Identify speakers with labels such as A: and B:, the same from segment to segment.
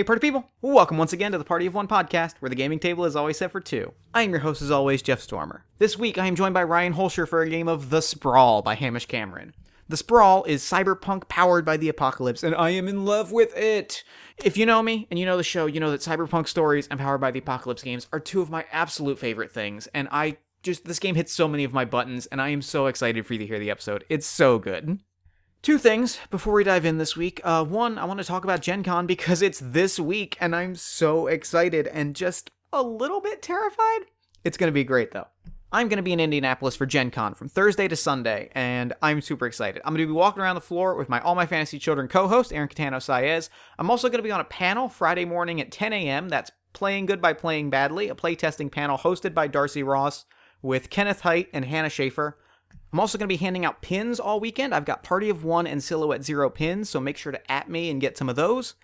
A: party people, welcome once again to the Party of One podcast, where the gaming table is always set for two. I am your host as always, Jeff Stormer. This week I am joined by Ryan Holscher for a game of The Sprawl by Hamish Cameron. The Sprawl is cyberpunk powered by the apocalypse, and I am in love with it! If you know me, and you know the show, you know that cyberpunk stories and powered by the apocalypse games are two of my absolute favorite things, and this game hits so many of my buttons, and I am so excited for you to hear the episode. It's so good. Two things before we dive in this week. One, I want to talk about Gen Con because it's this week, and I'm so excited and just a little bit terrified. It's going to be great, though. I'm going to be in Indianapolis for Gen Con from Thursday to Sunday, and I'm super excited. I'm going to be walking around the floor with my All My Fantasy Children co-host, Aaron Catano-Saez. I'm also going to be on a panel Friday morning at 10 a.m. That's Playing Good by Playing Badly, a playtesting panel hosted by Darcy Ross with Kenneth Haidt and Hannah Schaefer. I'm also going to be handing out pins all weekend. I've got Party of One and Silhouette Zero pins, so make sure to @ me and get some of those.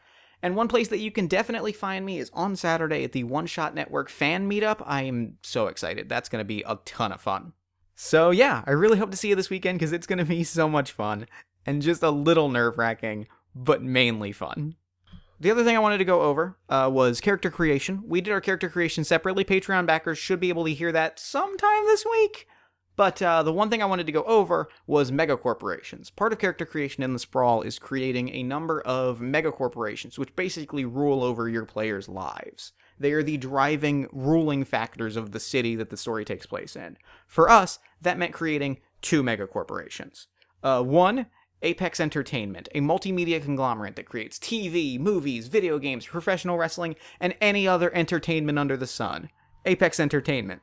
A: And one place that you can definitely find me is on Saturday at the One Shot Network fan meetup. I am so excited. That's going to be a ton of fun. So yeah, I really hope to see you this weekend because it's going to be so much fun and just a little nerve-wracking, but mainly fun. The other thing I wanted to go over was character creation. We did our character creation separately. Patreon backers should be able to hear that sometime this week. But the one thing I wanted to go over was megacorporations. Part of character creation in the Sprawl is creating a number of megacorporations, which basically rule over your players' lives. They are the driving, ruling factors of the city that the story takes place in. For us, that meant creating two megacorporations. One, Apex Entertainment, a multimedia conglomerate that creates TV, movies, video games, professional wrestling, and any other entertainment under the sun. Apex Entertainment.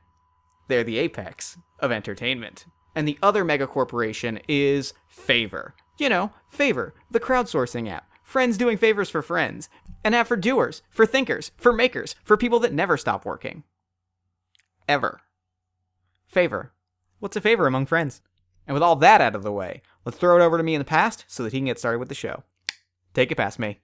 A: They're the apex of entertainment. And the other megacorporation is Favor. You know, Favor, the crowdsourcing app. Friends doing favors for friends. An app for doers, for thinkers, for makers, for people that never stop working. Ever. Favor. What's a favor among friends? And with all that out of the way, let's throw it over to me in the past so that he can get started with the show. Take it past me.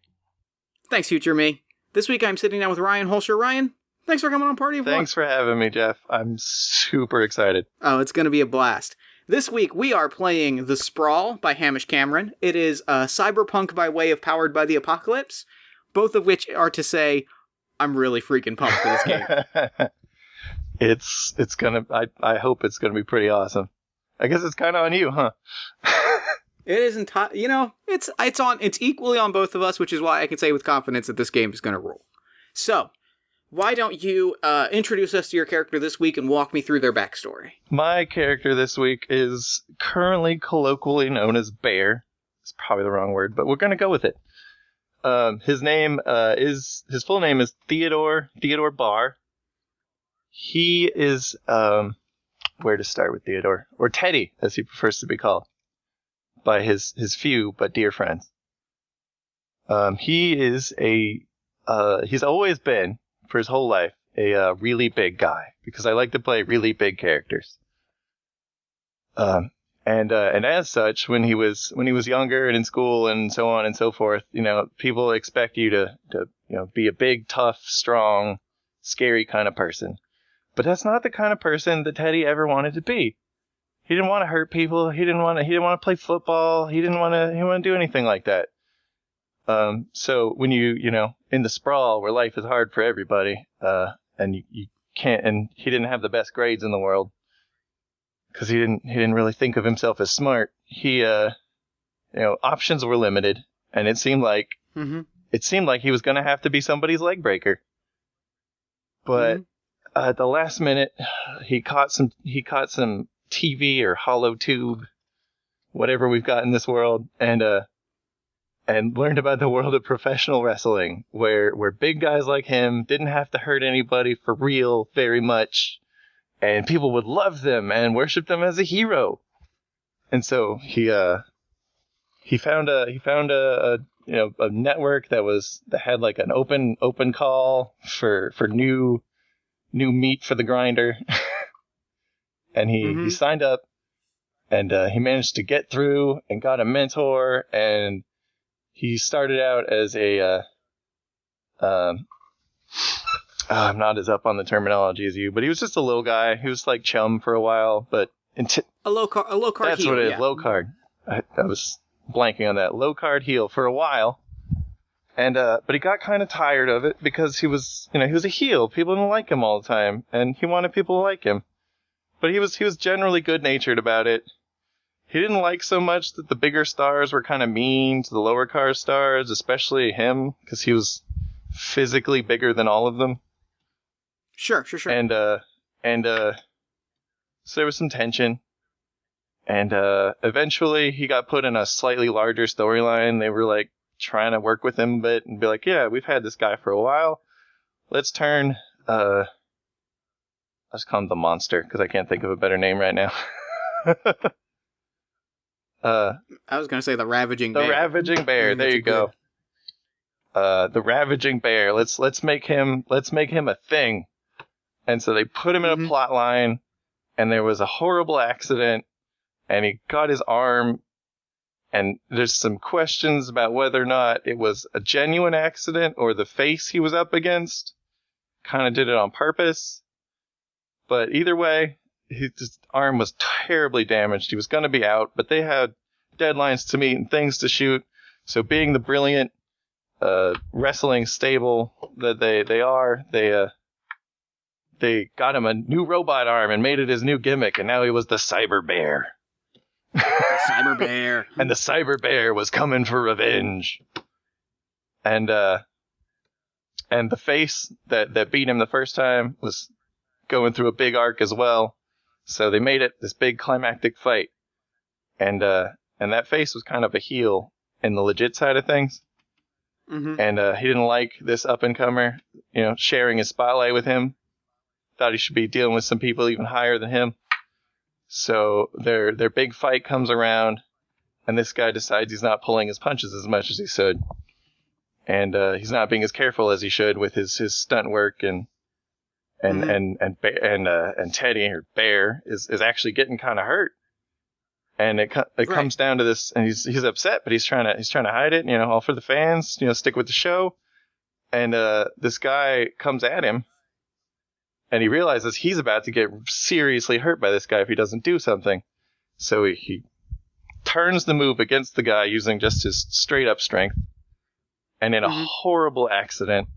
A: Thanks, future me. This week I'm sitting down with Ryan Holscher. Ryan, thanks for coming on Party of One.
B: Thanks for having me, Jeff. I'm super excited.
A: Oh, it's going to be a blast. This week, we are playing The Sprawl by Hamish Cameron. It is cyberpunk by way of powered by the apocalypse, both of which are to say, I'm really freaking pumped for this game.
B: It's gonna. I hope it's gonna be pretty awesome. I guess it's kind of on you, huh?
A: It isn't. It's equally on both of us, which is why I can say with confidence that this game is going to rule. So, why don't you introduce us to your character this week and walk me through their backstory?
B: My character this week is currently colloquially known as Bear. It's probably the wrong word, but we're going to go with it. His full name is Theodore Barr. He is, where to start with Theodore? Or Teddy, as he prefers to be called, by his few but dear friends. He's always been, for his whole life, a really big guy, because I like to play really big characters. And as such, when he was younger and in school and so on and so forth, people expect you to be a big, tough, strong, scary kind of person. But that's not the kind of person that Teddy ever wanted to be. He didn't want to hurt people. He didn't want to play football. He didn't want to do anything like that. So when in the Sprawl where life is hard for everybody, and you can't, and he didn't have the best grades in the world because he didn't really think of himself as smart. He, options were limited, and it seemed like he was going to have to be somebody's leg breaker. But at the last minute, he caught some TV or hollow tube, whatever we've got in this world, and learned about the world of professional wrestling, where big guys like him didn't have to hurt anybody for real very much, and people would love them and worship them as a hero. And so he found a network that had like an open call for new meat for the grinder, and he signed up, and he managed to get through and got a mentor, and he started out as I'm not as up on the terminology as you, but he was just a little guy. He was like chum for a while, but
A: a low card.
B: That's
A: heel,
B: what it is.
A: yeah.
B: Low card. I was blanking on that. Low card heel for a while, But he got kind of tired of it because he was a heel. People didn't like him all the time, and he wanted people to like him. But he was generally good-natured about it. He didn't like so much that the bigger stars were kind of mean to the lower card stars, especially him, because he was physically bigger than all of them.
A: Sure.
B: And so there was some tension. And eventually he got put in a slightly larger storyline. They were like trying to work with him a bit and be like, yeah, we've had this guy for a while. Let's turn, I'll just call him the Monster because I can't think of a better name right now.
A: I was going to say the Ravaging Bear.
B: The Ravaging Bear. There you go. The Ravaging Bear. Let's make him a thing. And so they put him in a plot line, and there was a horrible accident, and he got his arm, and there's some questions about whether or not it was a genuine accident or the face he was up against kind of did it on purpose. But either way, his arm was terribly damaged. He was going to be out, but they had deadlines to meet and things to shoot. So being the brilliant wrestling stable that they are, they got him a new robot arm and made it his new gimmick, and now he was the Cyber Bear.
A: The Cyber Bear.
B: And the Cyber Bear was coming for revenge. And the face that beat him the first time was going through a big arc as well. So they made it this big climactic fight. And that face was kind of a heel in the legit side of things. Mm-hmm. And he didn't like this up-and-comer, sharing his spotlight with him. Thought he should be dealing with some people even higher than him. So their big fight comes around, and this guy decides he's not pulling his punches as much as he should. And he's not being as careful as he should with his stunt work, and Teddy, or Bear, is actually getting kind of hurt. And it comes down to this, and he's upset, but he's trying to hide it, all for the fans, stick with the show. And this guy comes at him, and he realizes he's about to get seriously hurt by this guy if he doesn't do something. So he turns the move against the guy using just his straight up strength. And in a horrible accident,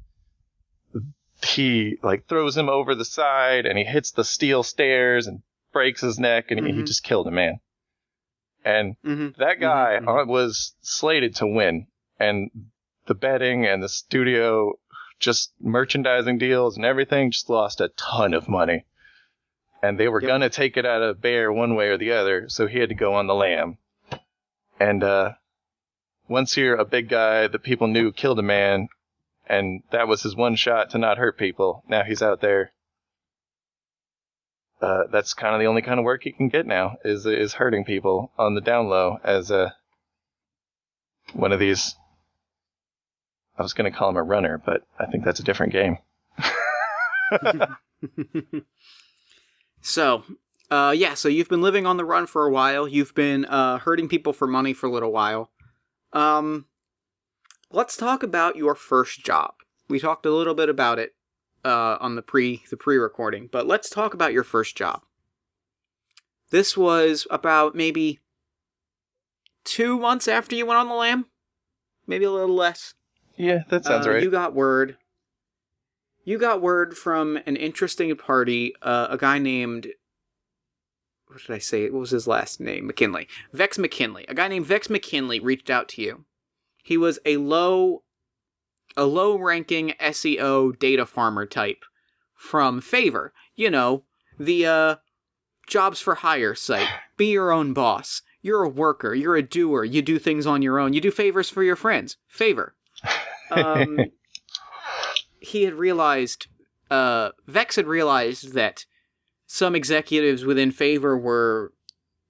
B: he throws him over the side, and he hits the steel stairs and breaks his neck, and he just killed a man. And that guy was slated to win. And the betting and the studio, just merchandising deals and everything, just lost a ton of money. And they were going to take it out of Bear one way or the other, so he had to go on the lam. And once you're a big guy that people knew killed a man, and that was his one shot to not hurt people, now he's out there. That's kind of the only kind of work he can get now, is hurting people on the down low as one of these. I was going to call him a runner, but I think that's a different game.
A: So you've been living on the run for a while. You've been hurting people for money for a little while. Let's talk about your first job. We talked a little bit about it on the pre-recording, but let's talk about your first job. This was about maybe 2 months after you went on the lam, maybe a little less.
B: Yeah, that sounds right.
A: You got word from an interesting party, a guy named, what did I say? What was his last name? McKinley. Vex McKinley. A guy named Vex McKinley reached out to you. He was a low-ranking SEO data farmer type from Favor. The jobs for hire site. Be your own boss. You're a worker. You're a doer. You do things on your own. You do favors for your friends. Favor. He had realized, Vex had realized that some executives within Favor were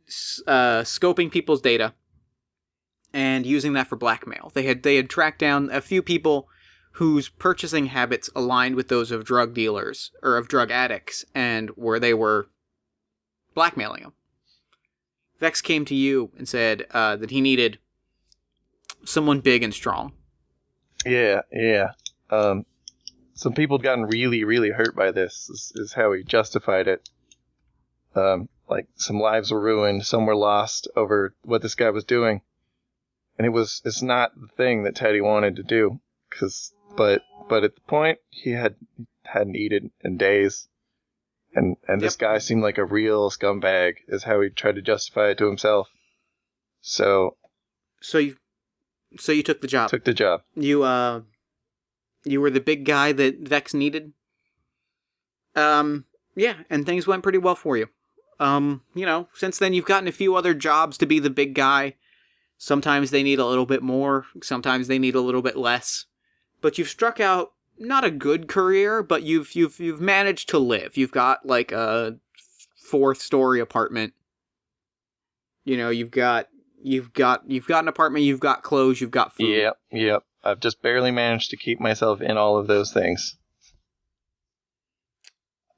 A: scoping people's data and using that for blackmail. They had tracked down a few people whose purchasing habits aligned with those of drug dealers, or of drug addicts, and where they were blackmailing them. Vex came to you and said that he needed someone big and strong.
B: Yeah. Some people had gotten really, really hurt by this, is how he justified it. Some lives were ruined, some were lost over what this guy was doing. And it's not the thing that Teddy wanted to do. but at the point he hadn't eaten in days, and this guy seemed like a real scumbag, is how he tried to justify it to himself. So
A: you took the job.
B: Took the job.
A: You were the big guy that Vex needed. Yeah, and things went pretty well for you. Since then you've gotten a few other jobs to be the big guy. Sometimes they need a little bit more, sometimes they need a little bit less. But you've struck out not a good career, but you've managed to live. You've got like a 4th-story apartment. You've got an apartment, you've got clothes, you've got food.
B: Yep. I've just barely managed to keep myself in all of those things.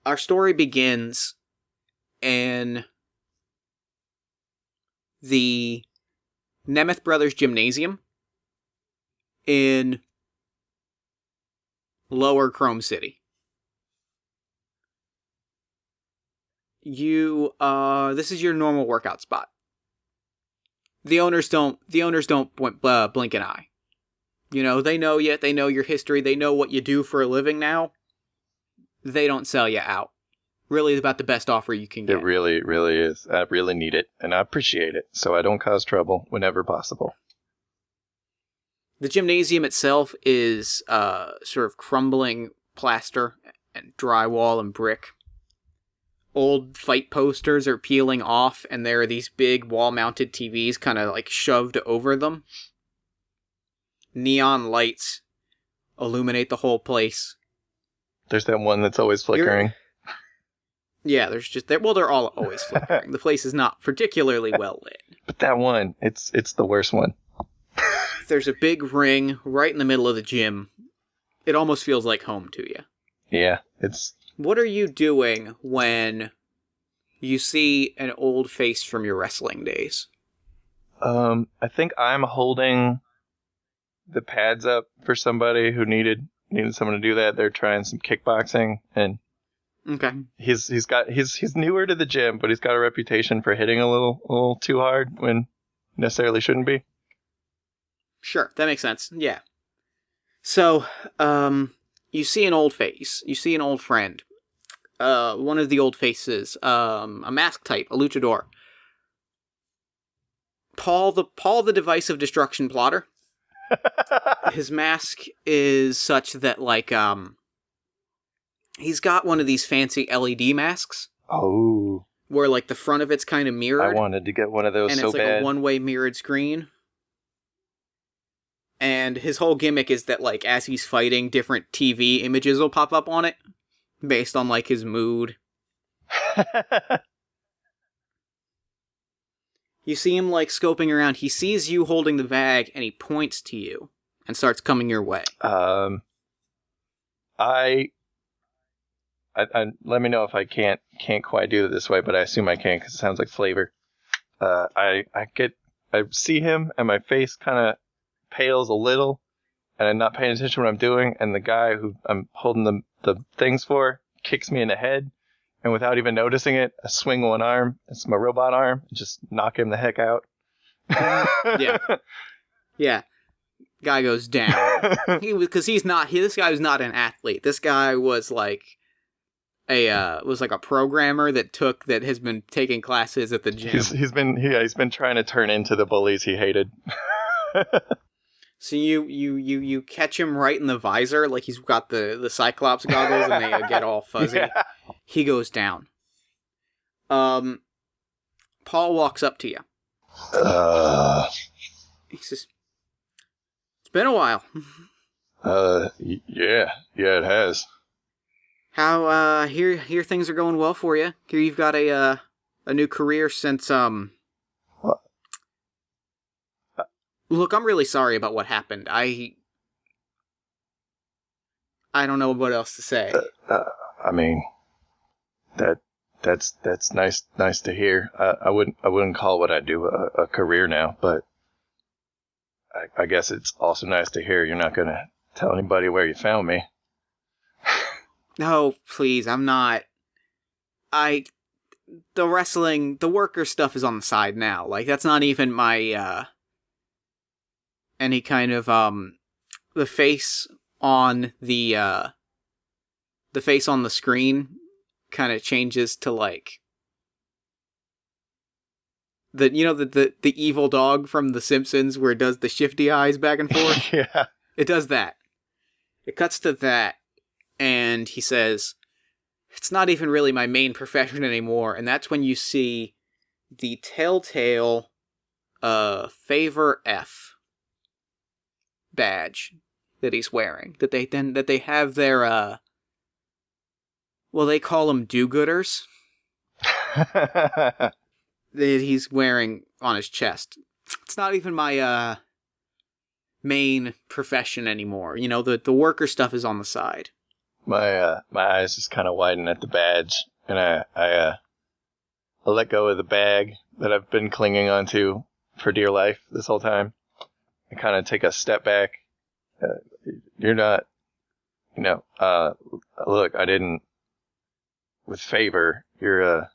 A: Our story begins in the Nemeth Brothers Gymnasium in Lower Chrome City. This is your normal workout spot. The owners don't blink an eye. They know you, they know your history, they know what you do for a living now. They don't sell you out. Really about the best offer you can get.
B: It really, really is. I really need it, and I appreciate it, so I don't cause trouble whenever possible.
A: The gymnasium itself is sort of crumbling plaster and drywall and brick. Old fight posters are peeling off, and there are these big wall-mounted TVs kind of like shoved over them. Neon lights illuminate the whole place.
B: There's that one that's always flickering.
A: Yeah, they're all always flickering. The place is not particularly well lit.
B: But that one, it's the worst one.
A: There's a big ring right in the middle of the gym. It almost feels like home to you.
B: Yeah, it's...
A: What are you doing when you see an old face from your wrestling days?
B: I think I'm holding the pads up for somebody who needed someone to do that. They're trying some kickboxing, and
A: okay,
B: he's newer to the gym, but he's got a reputation for hitting a little too hard when necessarily shouldn't be.
A: Sure, that makes sense. Yeah. So, you see an old face. You see an old friend. One of the old faces, a mask type, a luchador. Paul the divisive destruction plotter. His mask is such that, like, he's got one of these fancy LED masks.
B: Oh.
A: Where, like, the front of it's kind of mirrored.
B: I wanted to get one of those so bad.
A: And it's like a one-way mirrored screen. And his whole gimmick is that, like, as he's fighting, different TV images will pop up on it. Based on, like, his mood. You see him, like, scoping around. He sees you holding the bag, and he points to you. And starts coming your way.
B: I let me know if I can't quite do it this way, but I assume I can, because it sounds like flavor. I see him, and my face kind of pales a little, and I'm not paying attention to what I'm doing, and the guy who I'm holding the things for kicks me in the head, and without even noticing it, I swing one arm, it's my robot arm, and just knock him the heck out.
A: Yeah. Guy goes down. This guy was not an athlete. This guy was like a programmer that has been taking classes at the gym.
B: He's been trying to turn into the bullies he hated.
A: So you catch him right in the visor, like he's got the Cyclops goggles and they get all fuzzy. Yeah. He goes down. Paul walks up to you. He says, "It's been a while."
B: Yeah, it has.
A: How here things are going well for you. Here you've got a new career since
B: What?
A: Look, I'm really sorry about what happened. I don't know what else to say.
B: I mean, that's nice to hear. I wouldn't call what I do a career now, but I guess it's also nice to hear you're not gonna tell anybody where you found me.
A: No, please, I'm not. The wrestling, the worker stuff is on the side now. Like, that's not even my any kind of the face on the face on the screen kind of changes to like the evil dog from The Simpsons where it does the shifty eyes back and forth.
B: Yeah.
A: It does that. It cuts to that, and he says, "It's not even really my main profession anymore." And that's when you see the telltale favor F badge that he's wearing. That they have their they call them do-gooders. That he's wearing on his chest. It's not even my main profession anymore. The worker stuff is on the side.
B: My eyes just kind of widen at the badge, and I let go of the bag that I've been clinging onto for dear life this whole time. I kind of take a step back. You're not, look, I didn't, with favor, I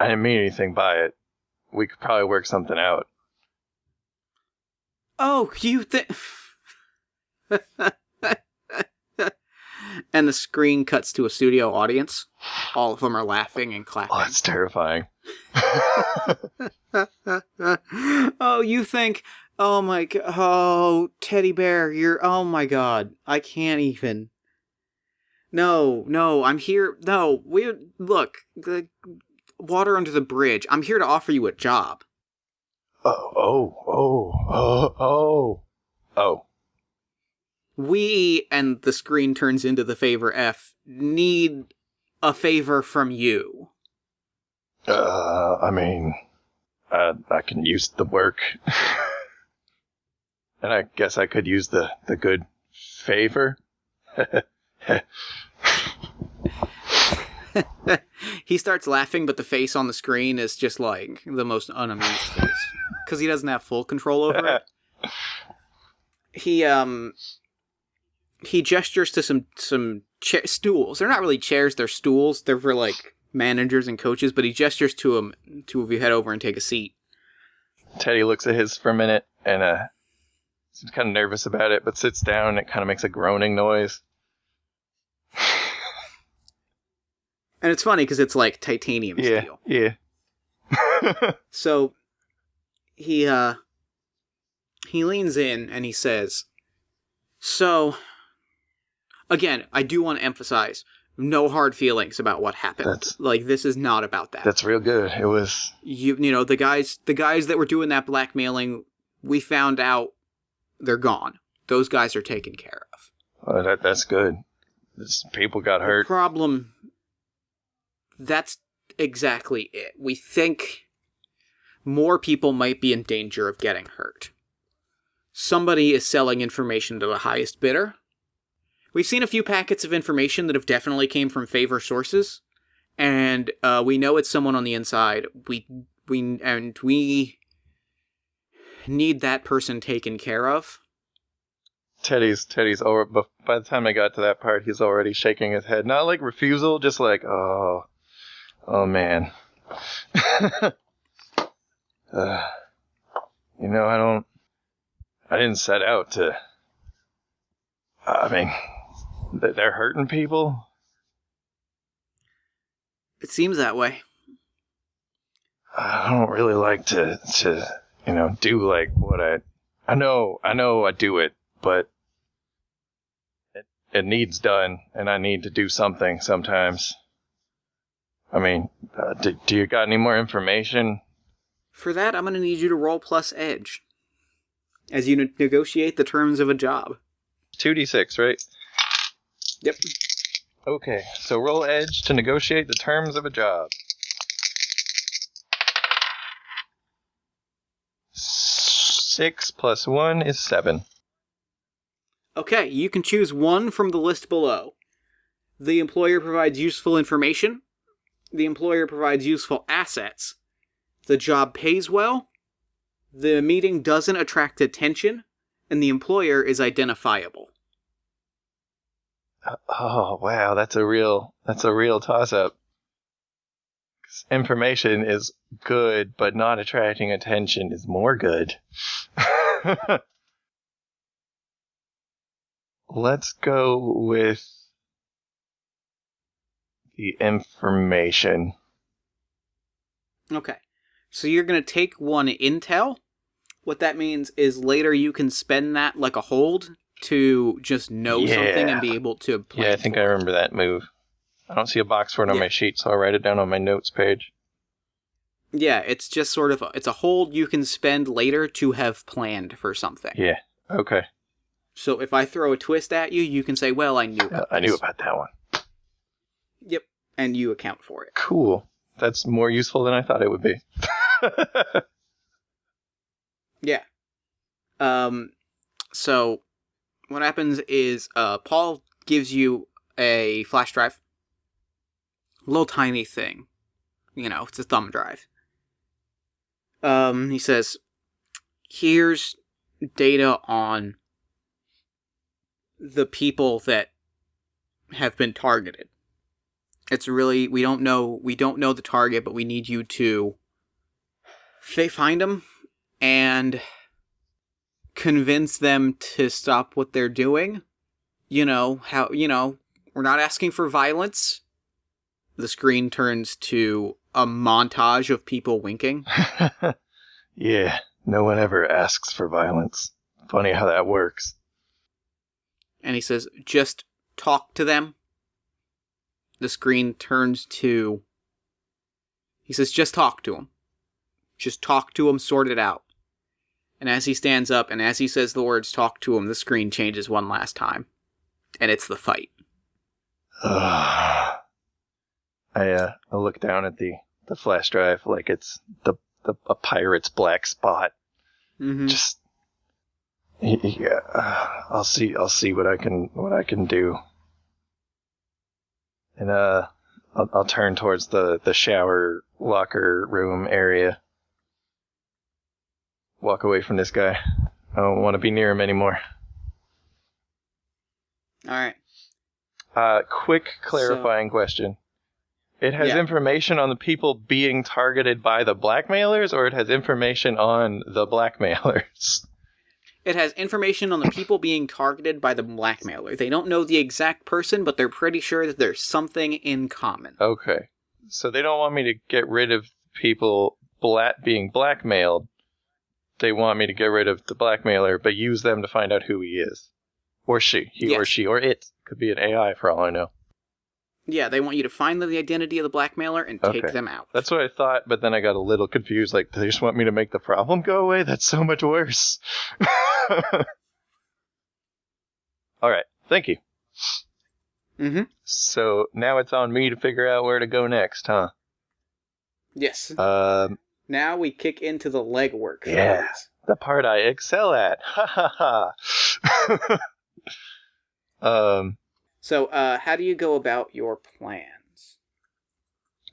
B: didn't mean anything by it. We could probably work something out.
A: Oh, you think... And the screen cuts to a studio audience. All of them are laughing and clapping.
B: Oh, that's terrifying.
A: Oh, you think... Oh my god. Oh, teddy bear, oh my god. I can't even. No, I'm here. No, look, the water under the bridge. I'm here to offer you a job.
B: Oh.
A: We, and the screen turns into the favor F, need a favor from you.
B: I can use the work. And I guess I could use the good favor.
A: He starts laughing, but the face on the screen is just like the most unamused face. Because he doesn't have full control over it. He gestures to some stools. They're not really chairs, they're stools. They're for like managers and coaches, but he gestures to them. Two of you head over and take a seat.
B: Teddy looks at his for a minute and he's kind of nervous about it, but sits down and it kind of makes a groaning noise.
A: And it's funny because it's like titanium steel.
B: Yeah.
A: So he leans in and he says, "So, again, I do want to emphasize, no hard feelings about what happened. This is not about that.
B: That's real good. It was
A: the guys that were doing that blackmailing, we found out they're gone. Those guys are taken care of.
B: Oh, that's good. People got hurt.
A: The problem, that's exactly it. We think more people might be in danger of getting hurt. Somebody is selling information to the highest bidder. We've seen a few packets of information that have definitely came from favor sources, and we know it's someone on the inside. We need that person taken care of."
B: Teddy's over, but by the time I got to that part, he's already shaking his head. Not like refusal, just like, oh man. I didn't set out to, they're hurting people.
A: It seems that way.
B: I don't really like to do like what I know I do it, but it needs done, and I need to do something sometimes. Do you got any more information?
A: For that, I'm going to need you to roll plus edge as you negotiate the terms of a job.
B: 2d6, right?
A: Yep.
B: Okay, so roll edge to negotiate the terms of a job. 6 plus 1 is 7.
A: Okay, you can choose one from the list below. The employer provides useful information. The employer provides useful assets. The job pays well. The meeting doesn't attract attention. And the employer is identifiable.
B: Oh, wow, that's a real toss-up. Information is good, but not attracting attention is more good. let's go with the information.
A: Okay. So you're going to take one intel. What that means is later you can spend that like a hold to just know something and be able to plan.
B: Yeah, I think I remember that move. I don't see a box for it on my sheet, so I'll write it down on my notes page.
A: Yeah, it's just sort of, it's a hold you can spend later to have planned for something.
B: Yeah, okay.
A: So if I throw a twist at you, you can say, well, I knew about
B: I knew about that one.
A: Yep, and you account for it.
B: Cool. That's more useful than I thought it would be.
A: Yeah. So what happens is Paul gives you a flash drive. A little tiny thing. You know, it's a thumb drive. He says, here's data on the people that have been targeted. It's really, we don't know the target, but we need you to find them and convince them to stop what they're doing. We're not asking for violence. The screen turns to a montage of people winking.
B: Yeah, no one ever asks for violence. Funny how that works.
A: And he says, just talk to them. The screen turns to... He says, just talk to them. Just talk to them, sort it out. And as he stands up, and as he says the words talk to him, the screen changes one last time. And it's the fight.
B: I look down at the flash drive like it's a pirate's black spot.
A: Mm-hmm.
B: Just... Yeah, I'll see what I can do. And I'll turn towards the shower locker room area. Walk away from this guy. I don't want to be near him anymore.
A: Alright.
B: Quick clarifying question. It has information on the people being targeted by the blackmailers, or it has information on the blackmailers?
A: It has information on the people being targeted by the blackmailer. They don't know the exact person, but they're pretty sure that there's something in common.
B: Okay. So they don't want me to get rid of people being blackmailed. They want me to get rid of the blackmailer, but use them to find out who he is. Or she. Or she. Or it. Could be an AI for all I know.
A: Yeah, they want you to find the identity of the blackmailer and take them out.
B: That's what I thought, but then I got a little confused. Like, do they just want me to make the problem go away? That's so much worse. Alright, thank you.
A: Mm-hmm.
B: So, now it's on me to figure out where to go next, huh?
A: Yes. Now we kick into the legwork.
B: Yeah, the part I excel at. Ha ha ha.
A: So, how do you go about your plans?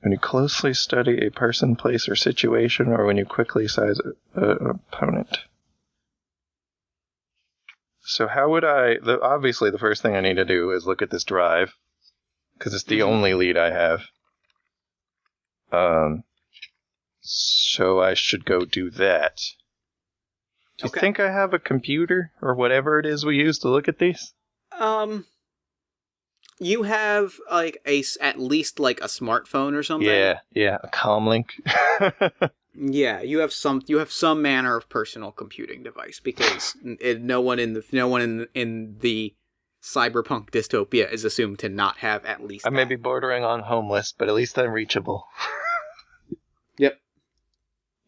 B: When you closely study a person, place, or situation, or when you quickly size an opponent. So how would obviously the first thing I need to do is look at this drive, because it's the only lead I have. So I should go do that. Do you think I have a computer, or whatever it is we use to look at these?
A: You have, at least a smartphone or something?
B: Yeah, a comlink.
A: Yeah, you have some manner of personal computing device, because no one in the cyberpunk dystopia is assumed to not have at least
B: I may be bordering on homeless, but at least I'm reachable.
A: Yep.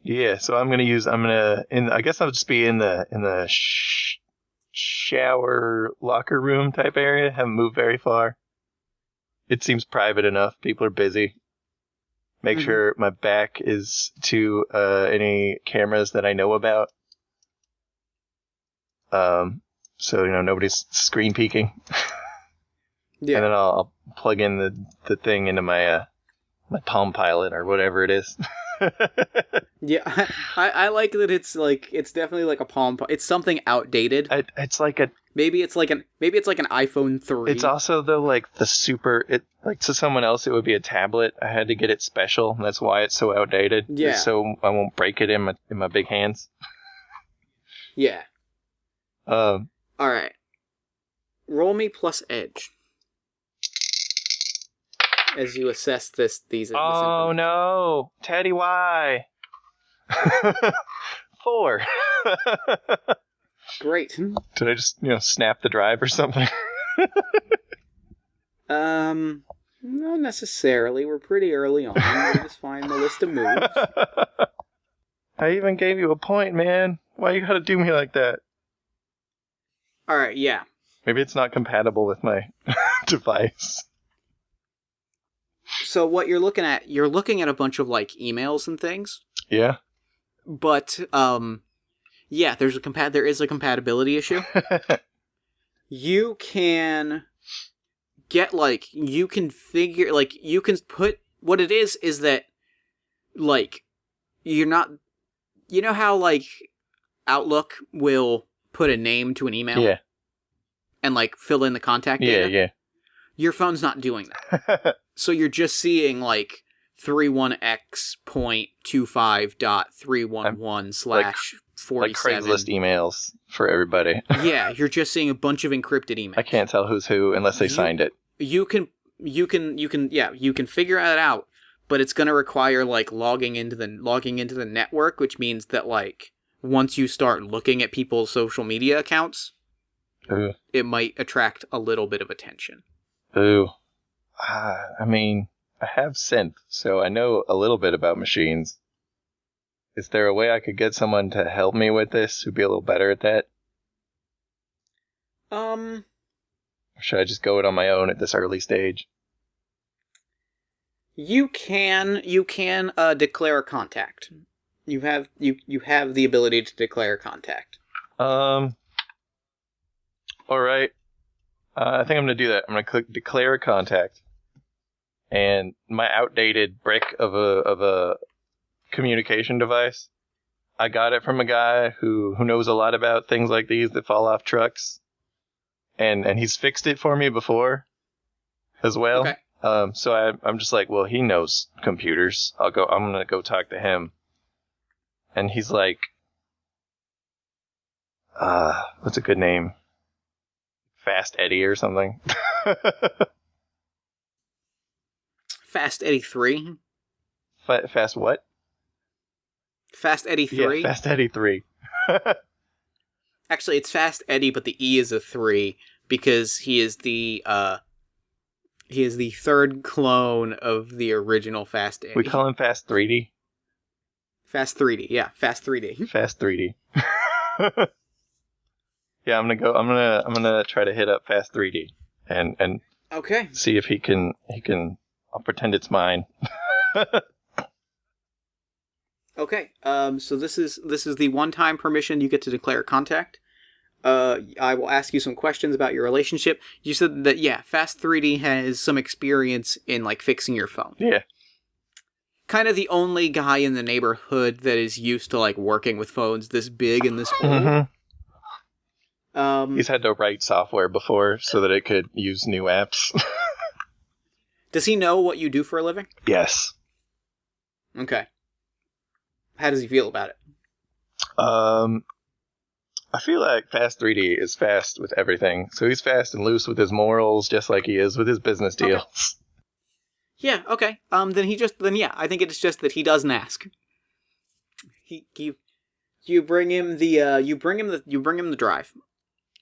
B: Yeah, so I guess I'll just be in the shower locker room type area. Haven't moved very far. It seems private enough. People are busy. Make sure my back is to any cameras that I know about. So nobody's screen peeking. Yeah. And then I'll plug in the thing into my Palm Pilot or whatever it is.
A: Yeah, I like that it's definitely like a Palm. It's something outdated.
B: It's like a
A: maybe it's like an iPhone 3.
B: It's also the super. To someone else it would be a tablet. I had to get it special, and that's why it's so outdated.
A: Yeah.
B: So I won't break it in my big hands.
A: Yeah. All right. Roll me plus edge. As you assess this
B: Oh
A: information.
B: no, Teddy, why? 4.
A: Great.
B: Did I just, snap the drive or something?
A: Not necessarily. We're pretty early on. We'll just find the list of moves.
B: I even gave you a point, man. Why you gotta do me like that?
A: Alright, yeah.
B: Maybe it's not compatible with my device.
A: So what you're looking at a bunch of, like, emails and things.
B: Yeah.
A: But, yeah, there is a compatibility issue. You can get, like, you can put, what it is that, like, you're not, you know how, like, Outlook will put a name to an email?
B: Yeah.
A: And, like, fill in the contact data?
B: Yeah.
A: Your phone's not doing that. So you're just seeing, like, 31x.25.311/47.
B: Like Craigslist emails for everybody.
A: Yeah, you're just seeing a bunch of encrypted emails.
B: I can't tell who's who unless they signed it.
A: You can figure that out, but it's going to require, like, logging into the network, which means that, like, once you start looking at people's social media accounts, it might attract a little bit of attention.
B: Ooh. I mean, I have synth, so I know a little bit about machines. Is there a way I could get someone to help me with this who'd be a little better at that? Or should I just go it on my own at this early stage?
A: You can declare a contact. You have the ability to declare contact.
B: All right. I think I'm gonna do that. I'm gonna click declare a contact, and my outdated brick of a communication device, I got it from a guy who knows a lot about things like these that fall off trucks, and he's fixed it for me before, as well.
A: Okay.
B: So I'm just like, well, he knows computers. I'm gonna go talk to him, and he's like, what's a good name? Fast Eddie or something.
A: Fast Eddie 3?
B: Fast what?
A: Fast Eddie 3?
B: Yeah, Fast Eddie 3.
A: Actually, it's Fast Eddie, but the E is a 3, because he is the third clone of the original Fast Eddie.
B: We call him Fast 3D?
A: Fast 3D, yeah. Fast 3D.
B: Fast 3D. Yeah, I'm gonna try to hit up Fast 3D and
A: Okay.
B: see if he can I'll pretend it's mine.
A: Okay. So this is the one-time permission you get to declare contact. I will ask you some questions about your relationship. You said that, yeah, Fast 3D has some experience in, like, fixing your phone.
B: Yeah.
A: Kind of the only guy in the neighborhood that is used to, like, working with phones this big and this old.
B: Mm-hmm. He's had to write software before so that it could use new apps.
A: Does he know what you do for a living?
B: Yes.
A: Okay. How does he feel about it?
B: I feel like Fast 3D is fast with everything. So he's fast and loose with his morals, just like he is with his business deals.
A: Okay. Yeah, okay. I think it's just that he doesn't ask. You bring him the drive.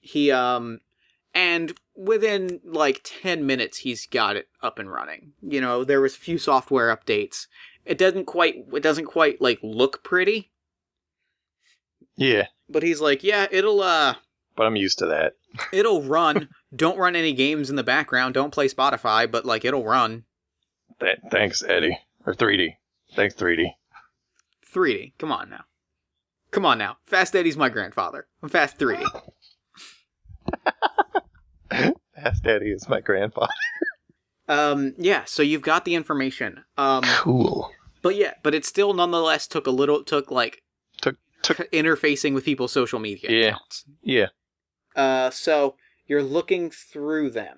A: He, and within, like, 10 minutes, he's got it up and running. You know, there was a few software updates. It doesn't quite, like, look pretty.
B: Yeah.
A: But he's like, yeah, it'll,
B: But I'm used to that.
A: It'll run. Don't run any games in the background. Don't play Spotify, but, like, it'll run.
B: Thanks, Eddie. Or 3D. Thanks, 3D.
A: 3D. Come on now. Fast Eddie's my grandfather. I'm Fast 3D.
B: Fast Eddie is my grandfather.
A: Yeah, so you've got the information.
B: Cool.
A: But it still nonetheless took interfacing with people's social media accounts.
B: Yeah.
A: So you're looking through them.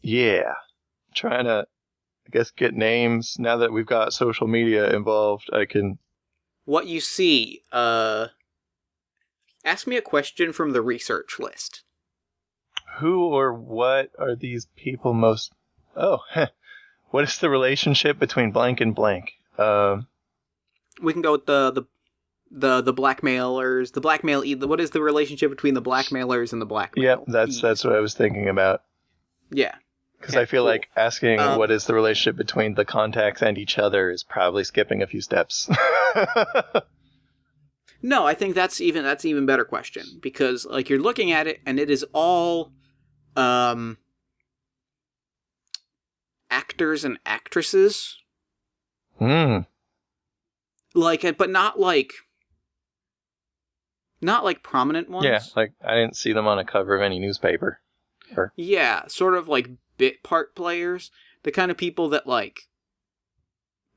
B: Yeah. Trying to, I guess, get names. Now that we've got social media involved, I can...
A: What you see, ask me a question from the research list.
B: Who or what are these people most... Oh, what is the relationship between blank and blank?
A: We can go with the blackmailers. The blackmail... What is the relationship between the blackmailers and the blackmail?
B: Yep, that's what I was thinking about.
A: Yeah.
B: Because I feel like asking what is the relationship between the contacts and each other is probably skipping a few steps.
A: No, I think that's even better question, because like you're looking at it and it is all actors and actresses. Like, but not like prominent ones.
B: Yeah, like I didn't see them on a cover of any newspaper.
A: Yeah, sort of like bit part players, the kind of people that like,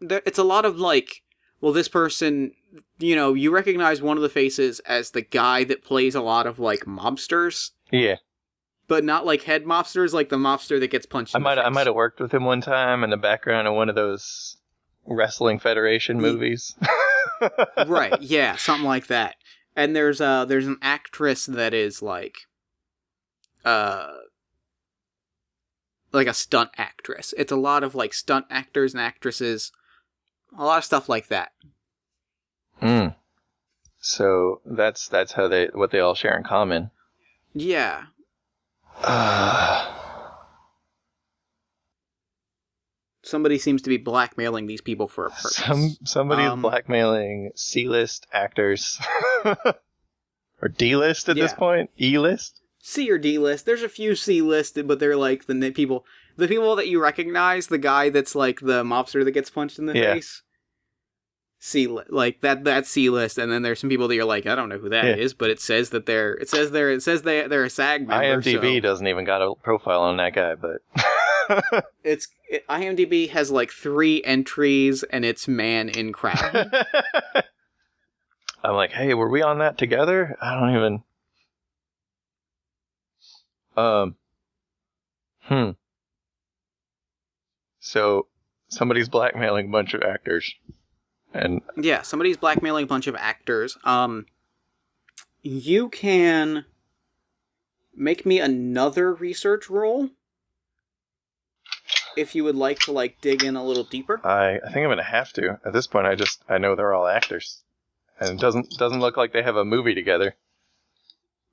A: it's a lot of like, well, this person, you know, you recognize one of the faces as the guy that plays a lot of like mobsters.
B: Yeah.
A: But not like head mobsters, like the mobster that gets punched in the face.
B: I might have worked with him one time in the background of one of those Wrestling Federation movies.
A: Right, yeah, something like that. And there's an actress that is like a stunt actress. It's a lot of like stunt actors and actresses, a lot of stuff like that.
B: So that's how what they all share in common.
A: Yeah. Somebody seems to be blackmailing these people for a purpose.
B: Somebody's blackmailing C-list actors. Or D-list at this point? E-list?
A: C or D-list. There's a few C-listed, but they're like the people that you recognize, the guy that's like the mobster that gets punched in the face. C-list, like that's C-list, and then there's some people that you're like, I don't know who that is, but it says they're a SAG member.
B: IMDb doesn't even got a profile on that guy, but
A: IMDb has like 3 entries, and it's man in crowd.
B: I'm like, hey, were we on that together? I don't even. So somebody's blackmailing a bunch of actors. And
A: yeah, somebody's blackmailing a bunch of actors. You can make me another research roll if you would like to like dig in a little deeper.
B: I think I'm gonna have to. At this point, I know they're all actors, and it doesn't look like they have a movie together.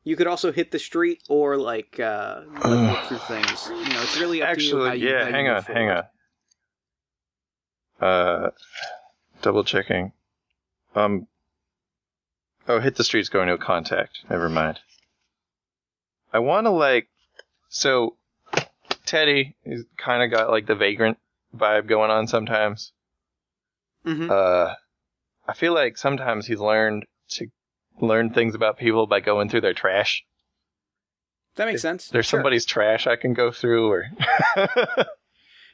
A: You could also hit the street or like look through things. You know, it's really up to you.
B: Actually, hang on. Double checking. Hit the street's going to a contact. Never mind. I want to so Teddy is kind of got like the vagrant vibe going on sometimes.
A: Mm-hmm.
B: I feel like sometimes he's learned to learn things about people by going through their trash.
A: That makes sense.
B: There's somebody's trash I can go through, or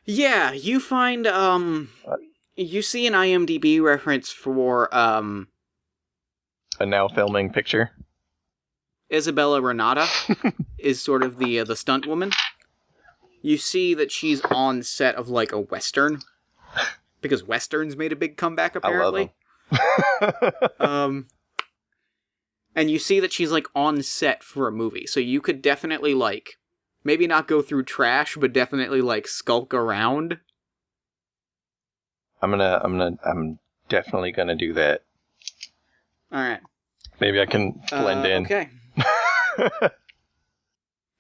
A: yeah, you find you see an IMDb reference for a
B: now filming picture.
A: Isabella Renata is sort of the stunt woman. You see that she's on set of like a Western, because Westerns made a big comeback apparently.
B: I love them.
A: And you see that she's like on set for a movie, so you could definitely like maybe not go through trash, but definitely like skulk around.
B: I'm definitely gonna do that.
A: All right.
B: Maybe I can blend in.
A: Okay.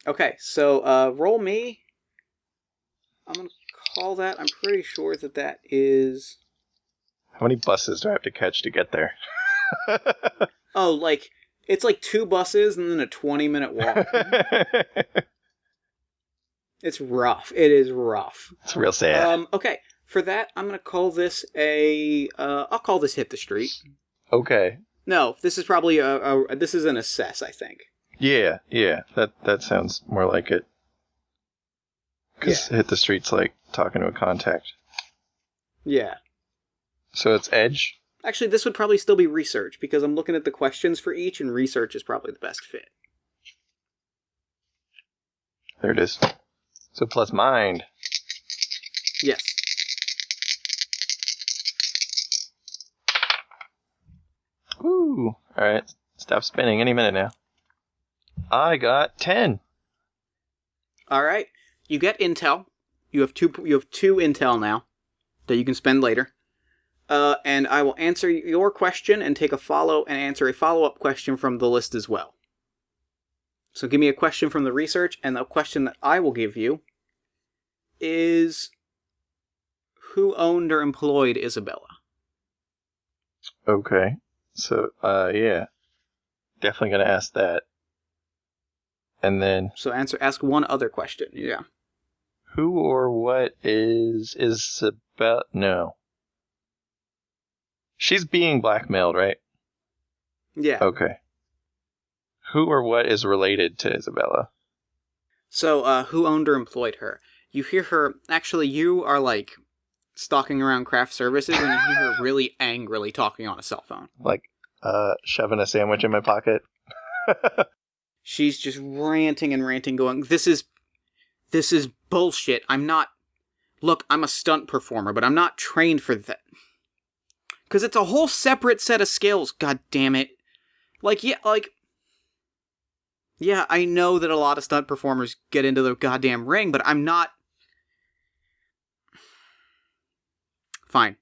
A: Okay, so roll me. I'm gonna call that. I'm pretty sure that is.
B: How many buses do I have to catch to get there?
A: Oh, like it's like 2 buses and then a 20-minute walk. It's rough. It is rough.
B: It's real sad.
A: Okay. For that, I'm gonna call this I'll call this hit the street.
B: Okay.
A: No, this is probably this is an assess, I think.
B: Yeah. That sounds more like it. Because hit the street's like talking to a contact.
A: Yeah.
B: So it's edge?
A: Actually, this would probably still be research, because I'm looking at the questions for each, and research is probably the best fit.
B: There it is. So plus mind.
A: Yes.
B: Woo! Alright, stop spinning any minute now. I got 10.
A: All right. You get intel. You have two intel now that you can spend later. And I will answer your question and answer a follow-up question from the list as well. So give me a question from the research, and the question that I will give you is, who owned or employed Isabella?
B: Okay. So, yeah. Definitely gonna ask that. And then...
A: So ask one other question, yeah.
B: Who or what is Isabella? No. She's being blackmailed, right?
A: Yeah.
B: Okay. Who or what is related to Isabella?
A: So, who owned or employed her? You hear her... Actually, you are, like, stalking around craft services, and you hear her really angrily talking on a cell phone.
B: Like, shoving a sandwich in my pocket?
A: She's just ranting and ranting, going, This is bullshit. Look, I'm a stunt performer, but I'm not trained for that. Because it's a whole separate set of skills, god damn it. Yeah, I know that a lot of stunt performers get into the goddamn ring, but I'm not... Fine,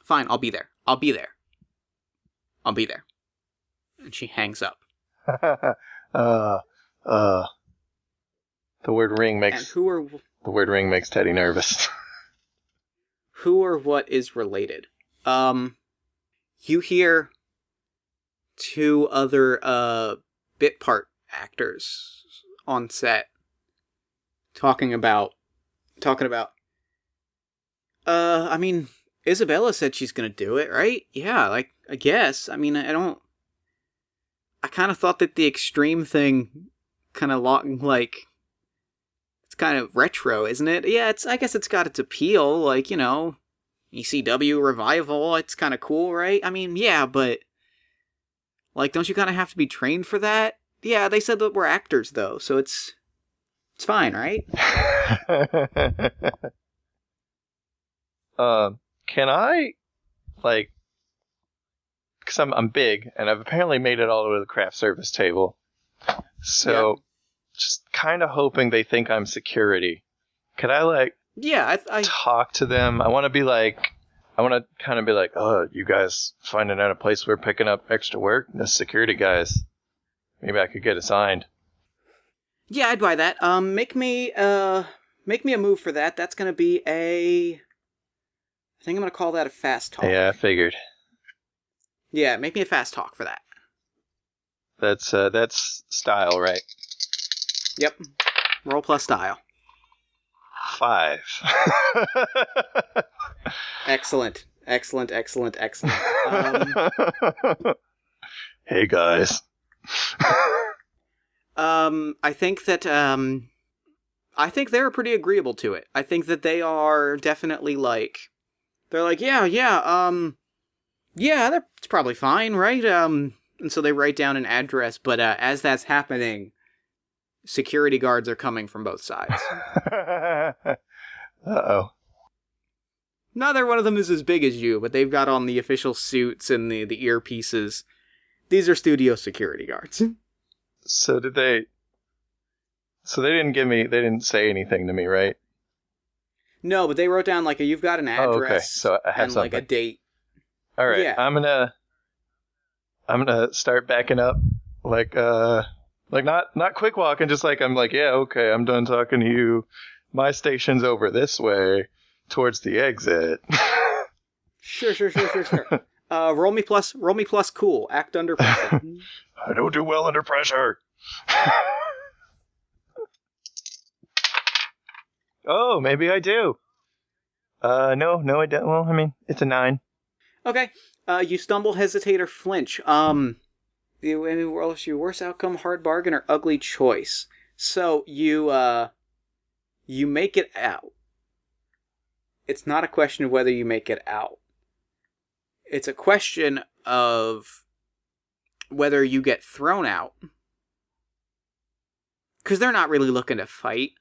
A: I'll be there. And she hangs up.
B: The word ring makes... The word ring makes Teddy nervous.
A: Who or what is related? You hear two other, bit part actors on set talking about, I mean, Isabella said she's gonna do it, right? Yeah, like, I guess. I mean, I kind of thought that the extreme thing kind of it's kind of retro, isn't it? Yeah, I guess it's got its appeal, like, you know, ECW revival, it's kind of cool, right? I mean, yeah, but, like, don't you kind of have to be trained for that? Yeah, they said that we're actors, though, so it's fine, right?
B: Can I, like, because I'm big, and I've apparently made it all the way to the craft service table, so just kind of hoping they think I'm security. Could I, like, I talk to them? I want to kind of be like, oh, you guys finding out a place we're picking up extra work? The security guys. Maybe I could get assigned.
A: Yeah, I'd buy that. Make me a move for that. That's gonna be I think I'm gonna call that a fast talk.
B: Yeah, I figured.
A: Yeah, make me a fast talk for that.
B: That's style, right?
A: Yep. Roll plus style.
B: 5.
A: Excellent.
B: Hey guys.
A: I think that I think they're pretty agreeable to it. I think that they are definitely they're like, yeah, that's probably fine, right? And so they write down an address, but as that's happening, security guards are coming from both sides.
B: Uh-oh.
A: Neither one of them is as big as you, but they've got on the official suits and the earpieces. These are studio security guards.
B: So they didn't say anything to me, right?
A: No, but they wrote down you've got an address.
B: Oh, okay. So I have
A: and
B: something.
A: A date.
B: All right.
A: Yeah.
B: I'm gonna start backing up, not quick walking, just I'm yeah, okay, I'm done talking to you. My station's over this way, towards the exit.
A: Sure. Roll me plus cool. Act under pressure.
B: I don't do well under pressure. Oh, maybe I do. No, I don't. Well, I mean, it's a 9.
A: Okay. You stumble, hesitate, or flinch. Your worst outcome, hard bargain, or ugly choice. So you make it out. It's not a question of whether you make it out. It's a question of whether you get thrown out. Because they're not really looking to fight.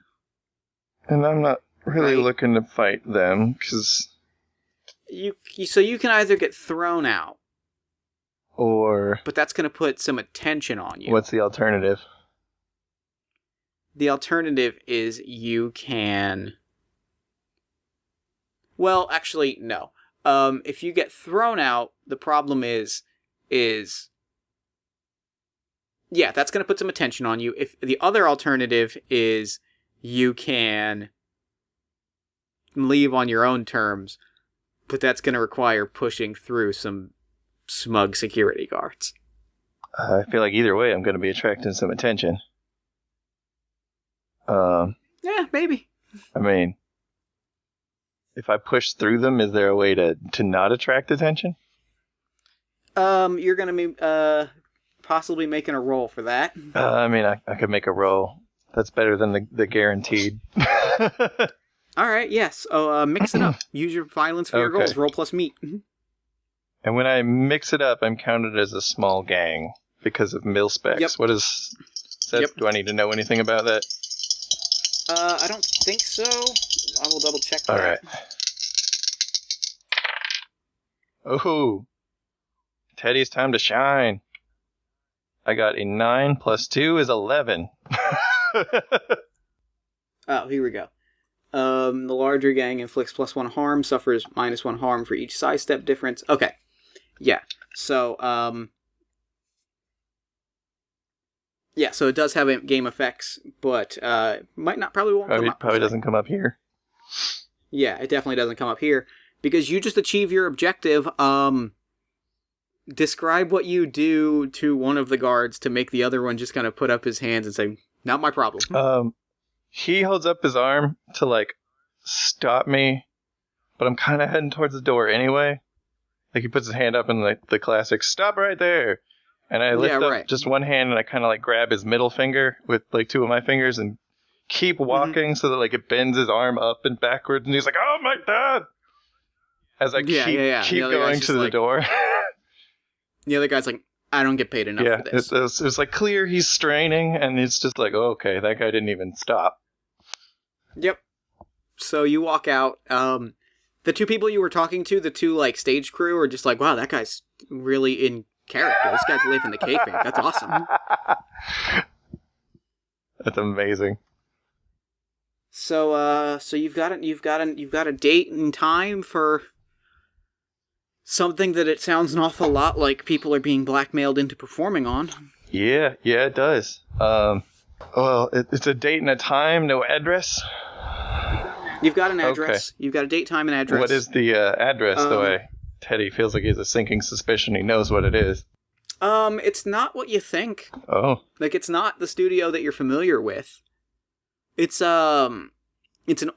B: And I'm not really looking to fight them, because...
A: So you can either get thrown out.
B: Or...
A: But that's going to put some attention on you.
B: What's the alternative?
A: The alternative is you can... Well, actually, no. If you get thrown out, the problem is... Yeah, that's going to put some attention on you. If the other alternative is you can leave on your own terms, but that's going to require pushing through some smug security guards.
B: I feel like either way I'm going to be attracting some attention.
A: Yeah, maybe.
B: I mean, if I push through them, is there a way to not attract attention?
A: You're going to be possibly making a roll for that.
B: I mean, I could make a roll. That's better than the guaranteed.
A: All right, yes. Oh, mix it up. Use your violence for your goals. Roll plus meat.
B: And when I mix it up, I'm counted as a small gang because of mil-specs.
A: Yep.
B: What is that? Yep. Do I need to know anything about that?
A: I don't think so. I will double check that.
B: All right. Oh, Teddy's time to shine. I got a 9 plus 2 is 11.
A: Oh, here we go. The larger gang inflicts +1 harm, suffers -1 harm for each sidestep difference. Okay. Yeah. So, yeah, so it does have game effects, but probably won't come up.
B: Probably doesn't come up here.
A: Yeah, it definitely doesn't come up here. Because you just achieve your objective. Describe what you do to one of the guards to make the other one just kind of put up his hands and say, not my problem.
B: He holds up his arm to, like, stop me, but I'm kind of heading towards the door anyway. Like, he puts his hand up in the classic, stop right there. And I lift up just one hand and I kind of, like, grab his middle finger with, like, 2 of my fingers and keep walking so that, like, it bends his arm up and backwards. And he's like, oh my God! As I keep going to the door.
A: The other guy's like, I don't get paid enough for this.
B: It's like clear he's straining, and it's just like, oh, okay, that guy didn't even stop.
A: Yep. So you walk out. The 2 people you were talking to, the 2 like stage crew, are just like, wow, that guy's really in character. This guy's living the kayfabe. That's awesome.
B: That's amazing.
A: So you've got a date and time for something that it sounds an awful lot like people are being blackmailed into performing on.
B: Yeah, it does. Well, it's a date and a time, no address.
A: You've got an address. Okay. You've got a date, time, and address.
B: What is the address, the way Teddy feels like he has a sinking suspicion he knows what it is?
A: It's not what you think.
B: Oh.
A: Like, it's not the studio that you're familiar with. It's an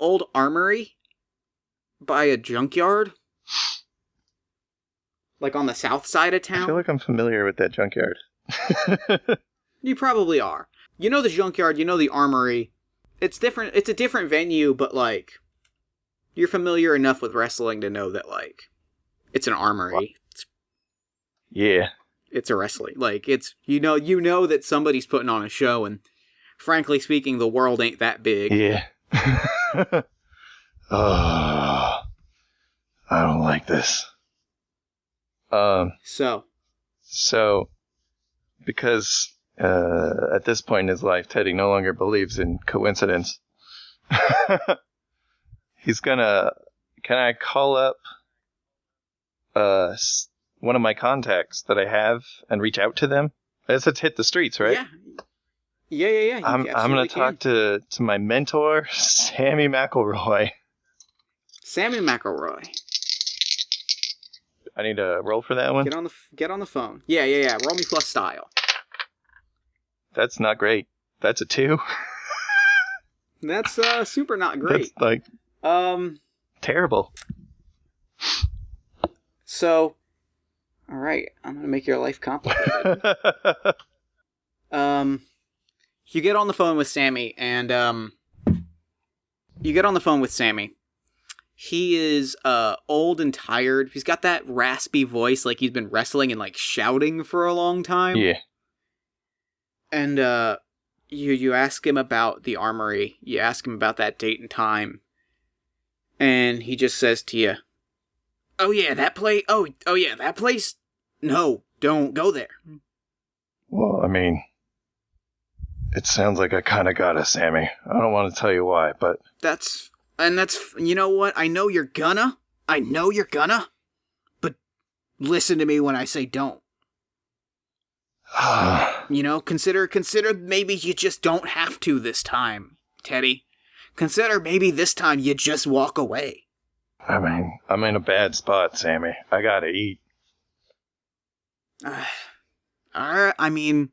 A: old armory by a junkyard. Like on the south side of town.
B: I feel like I'm familiar with that junkyard.
A: You probably are. You know the junkyard, you know the armory. It's different. It's a different venue, but, like, you're familiar enough with wrestling to know that, like, it's an armory.
B: Yeah.
A: It's a wrestling. Like, it's, you know that somebody's putting on a show, and frankly speaking, the world ain't that big.
B: Yeah. Oh, I don't like this. So, because at this point in his life, Teddy no longer believes in coincidence. Can I call up one of my contacts that I have and reach out to them? It's hit the streets, right?
A: Yeah.
B: I'm going to talk to my mentor, Sammy McElroy.
A: Sammy McElroy.
B: I need to roll for that one.
A: Get on the phone. Yeah. Roll me plus style.
B: That's not great. That's a 2.
A: That's super not great.
B: That's like terrible.
A: So, all right, I'm gonna make your life complicated. You get on the phone with Sammy, and He is old and tired. He's got that raspy voice, like he's been wrestling and like shouting for a long time.
B: Yeah.
A: And you ask him about the armory. You ask him about that date and time. And he just says to you, "Oh yeah, that place. Oh yeah, that place. No, don't go there."
B: Well, I mean, It sounds like I kind of got it, Sammy. I don't want to tell you why, but...
A: That's, you know what? I know you're gonna, but listen to me when I say don't. You know, consider maybe you just don't have to this time, Teddy. Consider maybe this time you just walk away.
B: I mean, I'm in a bad spot, Sammy. I gotta eat.
A: I mean,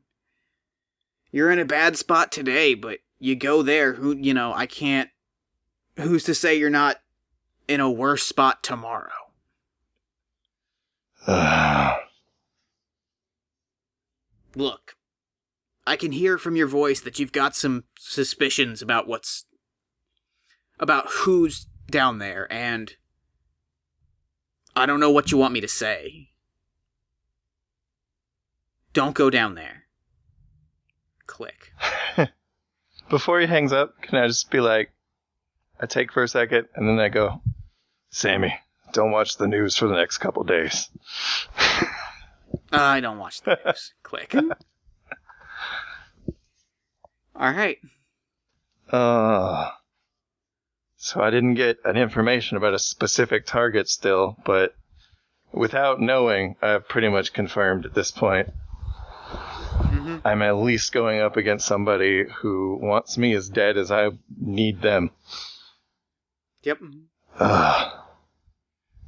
A: you're in a bad spot today, but you go there, who's to say you're not in a worse spot tomorrow? Look, I can hear from your voice that you've got some suspicions about who's down there, and I don't know what you want me to say. Don't go down there. Click.
B: Before he hangs up, can I just be like, I take for a second, and then I go, Sammy, don't watch the news for the next couple days.
A: I don't watch the news. Click. Alright.
B: So I didn't get an information about a specific target still, but without knowing, I've pretty much confirmed at this point. Mm-hmm. I'm at least going up against somebody who wants me as dead as I need them.
A: Yep.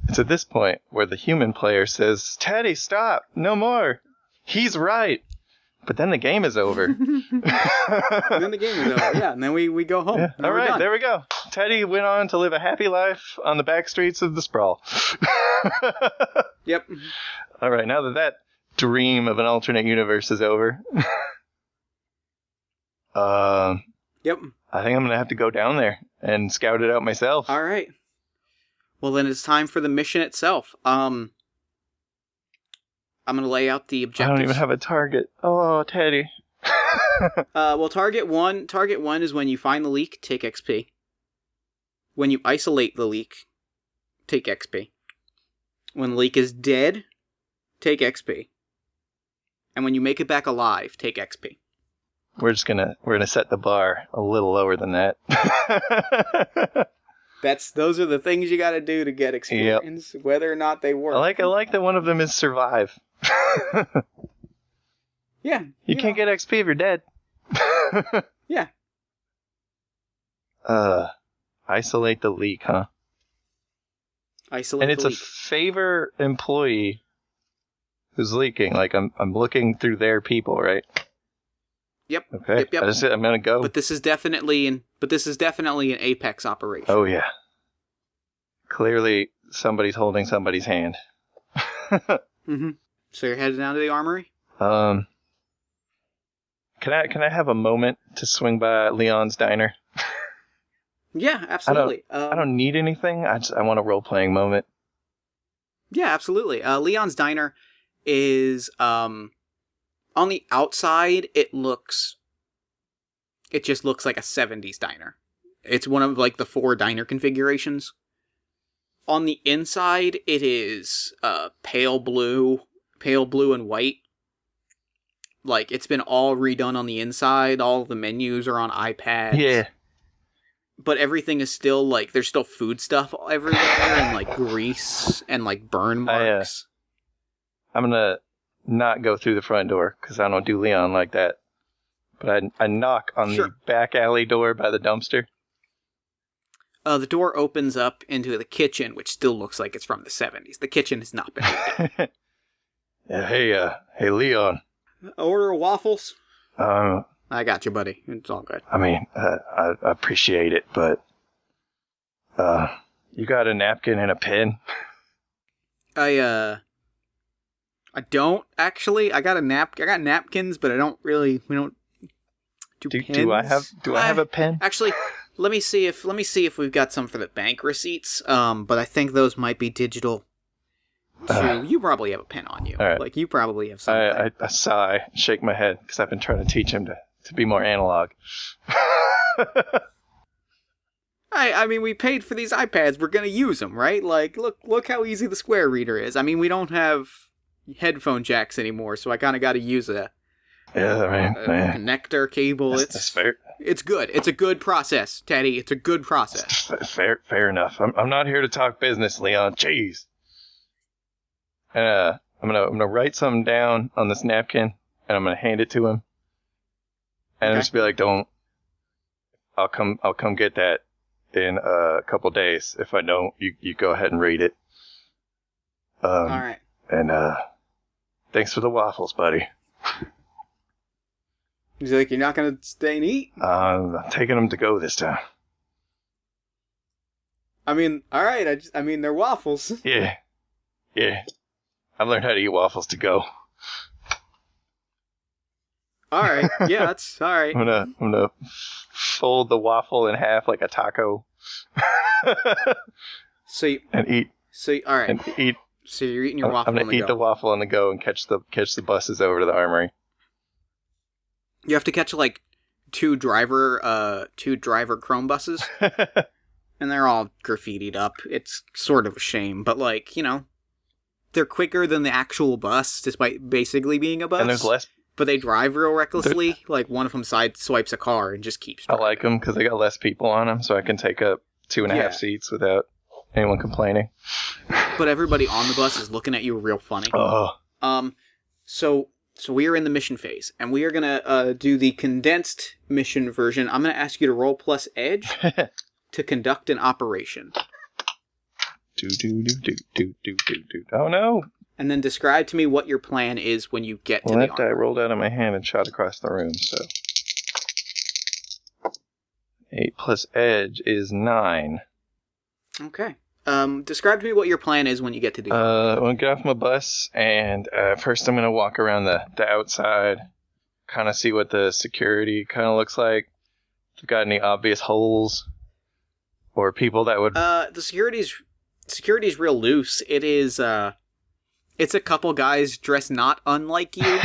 B: It's at this point where the human player says, Teddy, stop! No more! He's right! But then the game is over.
A: Then the game is over, yeah. And then we go home.
B: Yeah. All right, there we go. Teddy went on to live a happy life on the back streets of the Sprawl.
A: Yep.
B: All right, now that dream of an alternate universe is over.
A: Yep.
B: I think I'm going to have to go down there and scout it out myself.
A: All right. Well, then it's time for the mission itself. I'm going to lay out the objectives.
B: I don't even have a target. Oh, Teddy.
A: Well, target one is when you find the leak, take XP. When you isolate the leak, take XP. When the leak is dead, take XP. And when you make it back alive, take XP.
B: We're gonna set the bar a little lower than that.
A: Those are the things you got to do to get experience, yep. Whether or not they work.
B: I like that one of them is survive.
A: Yeah.
B: You can't get XP if you're dead.
A: Yeah.
B: Isolate the leak, huh?
A: Isolate the leak.
B: And it's a favor employee who's leaking. Like, I'm looking through their people, right?
A: Yep.
B: Okay.
A: Yep.
B: I'm gonna go.
A: But this is definitely an Apex operation.
B: Oh yeah. Clearly, somebody's holding somebody's hand.
A: Mm-hmm. So you're headed down to the armory?
B: Can I have a moment to swing by Leon's diner?
A: Yeah, absolutely.
B: I don't need anything. I want a role-playing moment.
A: Yeah, absolutely. Leon's diner is on the outside. It just looks like a 70s diner. It's one of like the 4 diner configurations. On the inside, it is pale blue and white. Like, it's been all redone on the inside. All the menus are on iPads.
B: Yeah.
A: But everything is still, like, there's still food stuff everywhere, and, like, grease, and, like, burn marks.
B: I'm gonna not go through the front door, because I don't do Leon like that. But I knock on the back alley door by the dumpster.
A: The door opens up into the kitchen, which still looks like it's from the 70s. The kitchen has not been redone.
B: Yeah, hey, Leon.
A: Order waffles? I got you, buddy. It's all good.
B: I mean, I appreciate it, but you got a napkin and a pen?
A: I don't actually. I got napkins, but we don't do pens.
B: Do I have a pen?
A: Actually, let me see if we've got some for the bank receipts. But I think those might be digital. You probably have a pen on you.
B: Right.
A: Like, you probably have something.
B: I sigh, shake my head, because I've been trying to teach him to be more analog.
A: I mean, we paid for these iPads. We're going to use them, right? Like, look how easy the Square Reader is. I mean, we don't have headphone jacks anymore, so I kind of got to use a
B: Yeah, man.
A: connector cable.
B: That's fair.
A: It's good. It's a good process, Teddy. It's a good process.
B: Fair enough. I'm not here to talk business, Leon. Jeez. I'm gonna write something down on this napkin, and I'm gonna hand it to him. And I'm just be like, I'll come get that in a couple days. If I don't, you go ahead and read it.
A: All right.
B: And thanks for the waffles, buddy.
A: He's like, you're not gonna stay and eat?
B: I'm taking them to go this time.
A: I mean, all right. I mean, they're waffles.
B: Yeah. I've learned how to eat waffles to go.
A: All right. Yeah, that's all right.
B: I'm gonna fold the waffle in half like a taco. And eat.
A: All right.
B: And eat.
A: So you're eating your waffle.
B: I'm gonna eat the waffle on the go and catch the buses over to the armory.
A: You have to catch like two driver Chrome buses, and they're all graffitied up. It's sort of a shame, but like, you know, they're quicker than the actual bus, despite basically being a bus.
B: And there's less.
A: But they drive real recklessly. Like one of them swipes a car and just keeps driving.
B: I like them because they got less people on them, so I can take up 2.5 seats without anyone complaining.
A: But everybody on the bus is looking at you real funny. So we are in the mission phase, and we are gonna do the condensed mission version. I'm gonna ask you to roll plus edge to conduct an operation.
B: Oh no!
A: And then describe to me what your plan is when you get to the
B: that die rolled out of my hand and shot across the room. So 8 plus edge is 9.
A: Okay. Describe to me what your plan is when you get to the
B: I'm going to get off my bus, and first I'm going to walk around the outside, kind of see what the security kind of looks like. If you've got any obvious holes, or people that would...
A: The security's real loose. It is, it's a couple guys dressed not unlike you.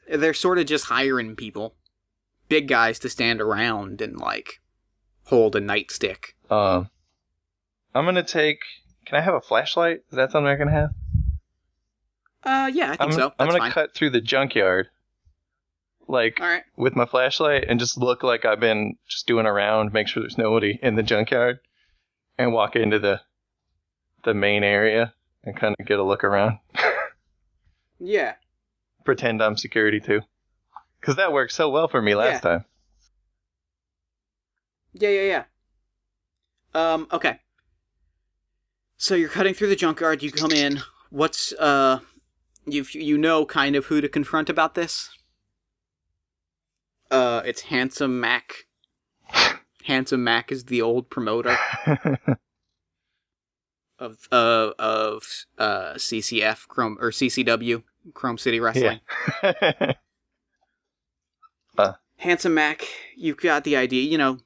A: They're sort of just hiring people. Big guys to stand around and, like, hold a nightstick.
B: I'm going to take... Can I have a flashlight? Is that something I can have?
A: Yeah, I think so.
B: I'm going to cut through the junkyard, like,
A: all right,
B: with my flashlight, and just look like I've been just doing a round, make sure there's nobody in the junkyard, and walk into the main area and kind of get a look around.
A: Yeah.
B: Pretend I'm security, too. Because that worked so well for me last time.
A: Yeah. Okay. So you're cutting through the junkyard, you come in. What's, you know kind of who to confront about this? It's Handsome Mac. Handsome Mac is the old promoter of CCF, Chrome, or CCW, Chrome City Wrestling.
B: Yeah.
A: Handsome Mac, you've got the idea, you know,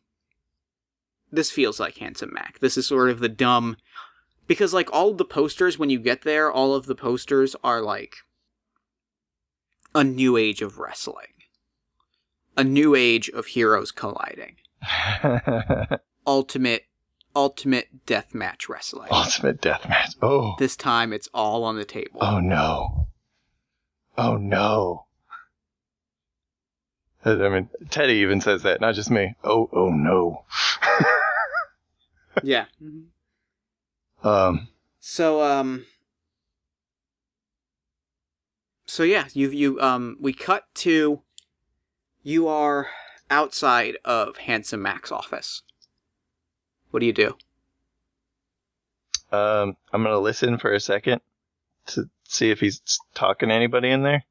A: this feels like Handsome Mac. This is sort of the dumb... Because, like, all of the posters, when you get there, all of the posters are, like, a new age of wrestling. A new age of heroes colliding. Ultimate deathmatch wrestling.
B: Ultimate deathmatch. Oh.
A: This time, it's all on the table.
B: Oh, no. Oh, no. I mean, Teddy even says that, not just me. Oh, no.
A: Yeah. So yeah, we cut to, you are outside of Handsome Mac's office. What do you do?
B: I'm gonna listen for a second to see if he's talking to anybody in there.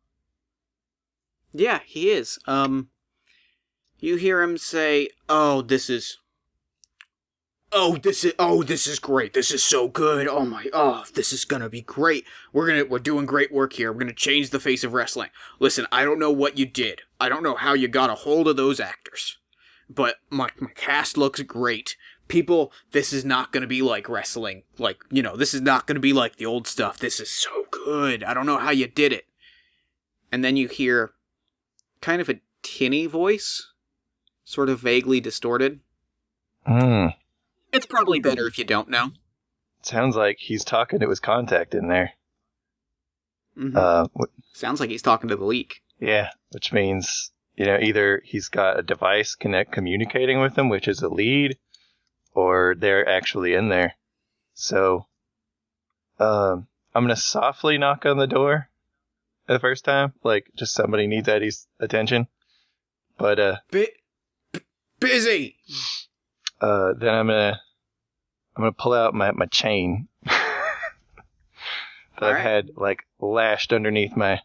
A: Yeah, he is. You hear him say, this is great. This is so good. This is gonna be great. We're doing great work here. We're gonna change the face of wrestling. Listen, I don't know what you did. I don't know how you got a hold of those actors. But my cast looks great. People, this is not gonna be like wrestling. Like, you know, this is not gonna be like the old stuff. This is so good. I don't know how you did it. And then you hear kind of a tinny voice, sort of vaguely distorted. It's probably better if you don't know.
B: Sounds like he's talking to his contact in there.
A: Mm-hmm. Sounds like he's talking to the leak.
B: Yeah, which means, either he's got a device communicating with them, which is a lead, or they're actually in there. So, I'm gonna softly knock on the door the first time, like just somebody needs Eddie's attention. But
A: busy.
B: Then I'm gonna pull out my chain that I've had like lashed underneath my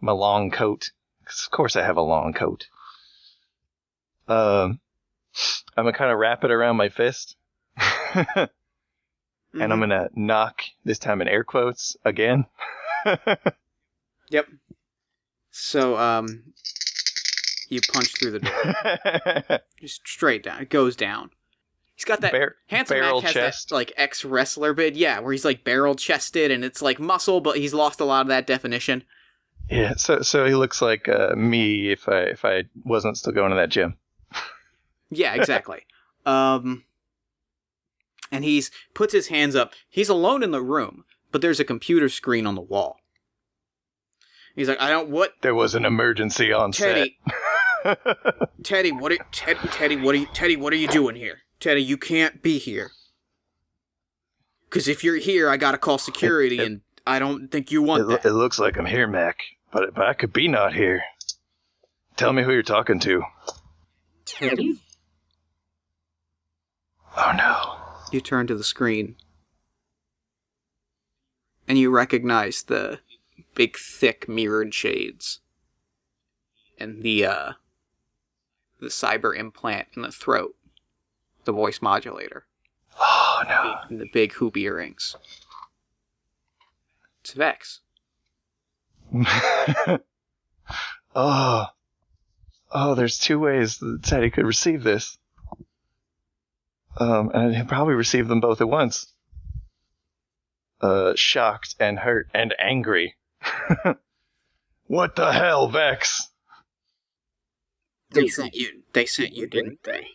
B: long coat. 'Cause of course I have a long coat. I'm gonna kind of wrap it around my fist. And I'm gonna knock, this time in air quotes, again.
A: Yep. So, you punch through the door. Just straight down. It goes down. He's got that handsome
B: barrel
A: Mac has
B: chest.
A: that, like, ex-wrestler bit, where he's, like, barrel-chested, and it's, like, muscle, but he's lost a lot of that definition.
B: Yeah, so he looks like me if I wasn't still going to that gym.
A: Yeah, exactly. And he's puts his hands up. He's alone in the room, but there's a computer screen on the wall. He's like,
B: There was an emergency on
A: Teddy.
B: set.
A: Teddy, what are you doing here? Teddy, you can't be here. Because if you're here, I gotta call security, and I don't think you want that.
B: It looks like I'm here, Mac, but I could be not here. Tell me who you're talking to.
A: Teddy?
B: Oh no.
A: You turn to the screen, and you recognize the big, thick, mirrored shades, and the cyber implant in the throat, the voice modulator.
B: Oh no.
A: And the big hoop earrings. It's Vex.
B: Oh, there's two ways that Teddy could receive this. And he'll probably receive them both at once. Shocked and hurt and angry. What the hell, Vex?
A: They sent you, didn't they?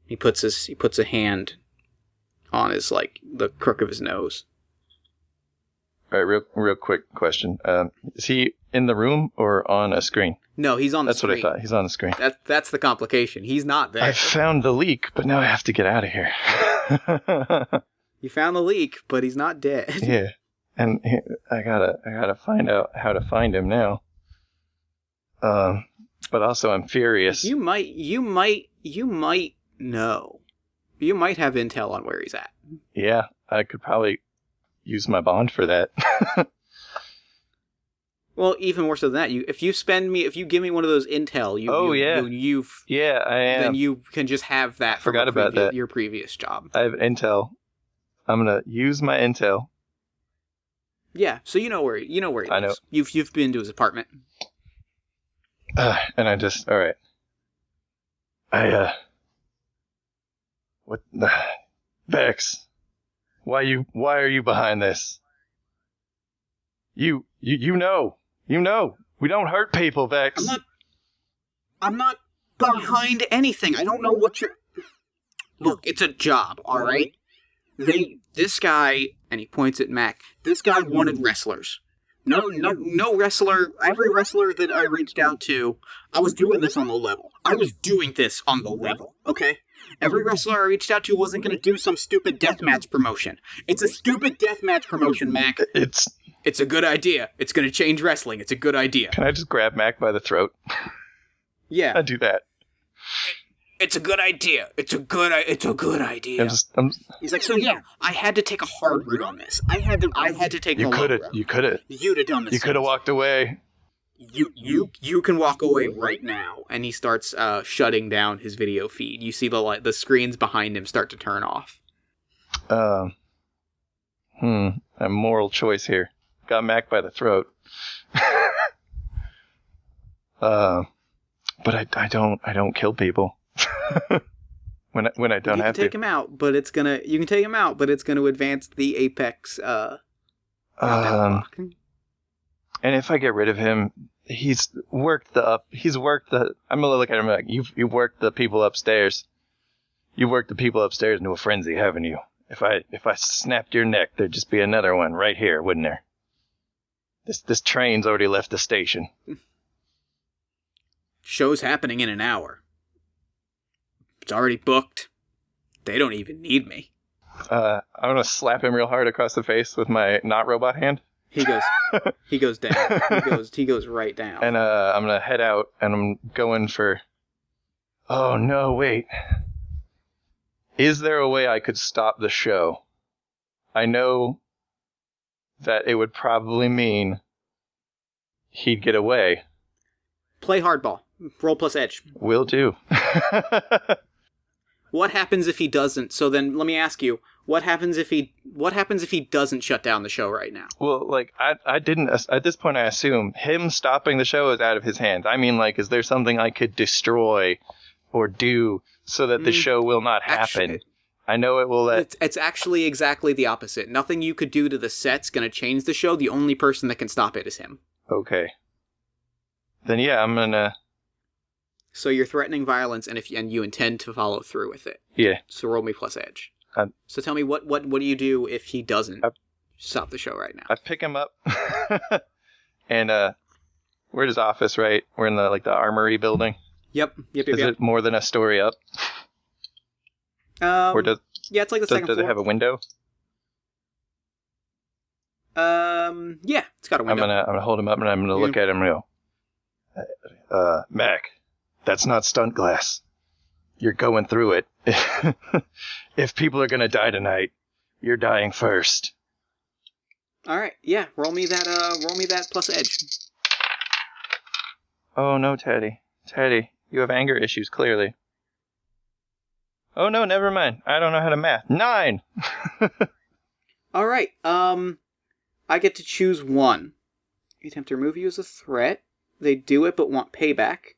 A: He puts a hand on his, like, the crook of his nose.
B: All right, real quick question. Is he in the room or on a screen?
A: No, he's on the screen.
B: That's what I thought. He's on the screen.
A: That's the complication. He's not there.
B: I found the leak, but now I have to get out of here.
A: You found the leak, but he's not dead.
B: Yeah, and I gotta find out how to find him now. But also I'm furious.
A: You might know. You might have intel on where he's at.
B: Yeah, I could probably use my bond for that.
A: Well, even more so than that, if you give me one of those intel,
B: I am.
A: Then you can just have that.
B: Forgot about that.
A: Your previous job.
B: I have intel. I'm gonna use my intel.
A: Yeah, so you know where he lives.
B: I know.
A: You've been to his apartment.
B: And I just all right. What the Vex? Why are you behind this? You know. We don't hurt people, Vex.
A: I'm not behind anything. I don't know what you're... Look, it's a job, alright? This guy, and he points at Mac, this guy wanted wrestlers. No wrestler, every wrestler that I reached out to, I was doing this on the level. Okay? Every wrestler I reached out to wasn't going to do some stupid deathmatch promotion. It's a stupid deathmatch promotion, Mac. It's a good idea. It's going to change wrestling. It's a good idea.
B: Can I just grab Mac by the throat?
A: Yeah.
B: I do that.
A: It's a good idea. It's a good idea. He's like, so yeah, I had to take a hard route on this. I had to take the long route.
B: You could have.
A: You'd have done this.
B: You could have walked away.
A: You can walk away right now. And he starts shutting down his video feed. You see the screens behind him start to turn off.
B: A moral choice here. Got Mac by the throat. But I don't kill people. when I don't have to.
A: You can take him out, but it's gonna advance the Apex
B: and if I get rid of him, I'm gonna look at him like, you worked the people upstairs. You worked the people upstairs into a frenzy, haven't you? If I snapped your neck, there'd just be another one right here, wouldn't there? This train's already left the station.
A: Show's happening in an hour. It's already booked. They don't even need me.
B: I'm gonna slap him real hard across the face with my not robot hand.
A: He goes down. He goes right down.
B: And I'm gonna head out, and I'm going for... Oh, no, wait. Is there a way I could stop the show? I know that it would probably mean he'd get away.
A: Play hardball. Roll plus edge.
B: Will do.
A: What happens if he doesn't? So then, let me ask you: What happens if he doesn't shut down the show right now?
B: Well, like I didn't. At this point, I assume him stopping the show is out of his hands. I mean, like, is there something I could destroy or do so that the show will not happen?
A: Actually,
B: I know it will let...
A: It's actually exactly the opposite. Nothing you could do to the set's going to change the show. The only person that can stop it is him.
B: Okay. Then yeah, I'm gonna...
A: So you're threatening violence, and you intend to follow through with it.
B: Yeah.
A: So roll me plus edge. So tell me, what do you do if he doesn't stop the show right now?
B: I pick him up, and we're at his office, right? We're in the armory building.
A: Yep.
B: Is it more than a story up? Or
A: yeah, it's like the second floor.
B: Does it have a window?
A: Yeah, it's got a window.
B: I'm gonna hold him up, and I'm gonna look at him and go, Mac, that's not stunt glass. You're going through it. If people are gonna die tonight, you're dying first.
A: All right, yeah. Roll me that plus edge.
B: Oh no, Teddy, you have anger issues clearly. Oh no, never mind. I don't know how to math. 9.
A: All right. I get to choose one. You attempt to remove you as a threat. They do it, but want payback.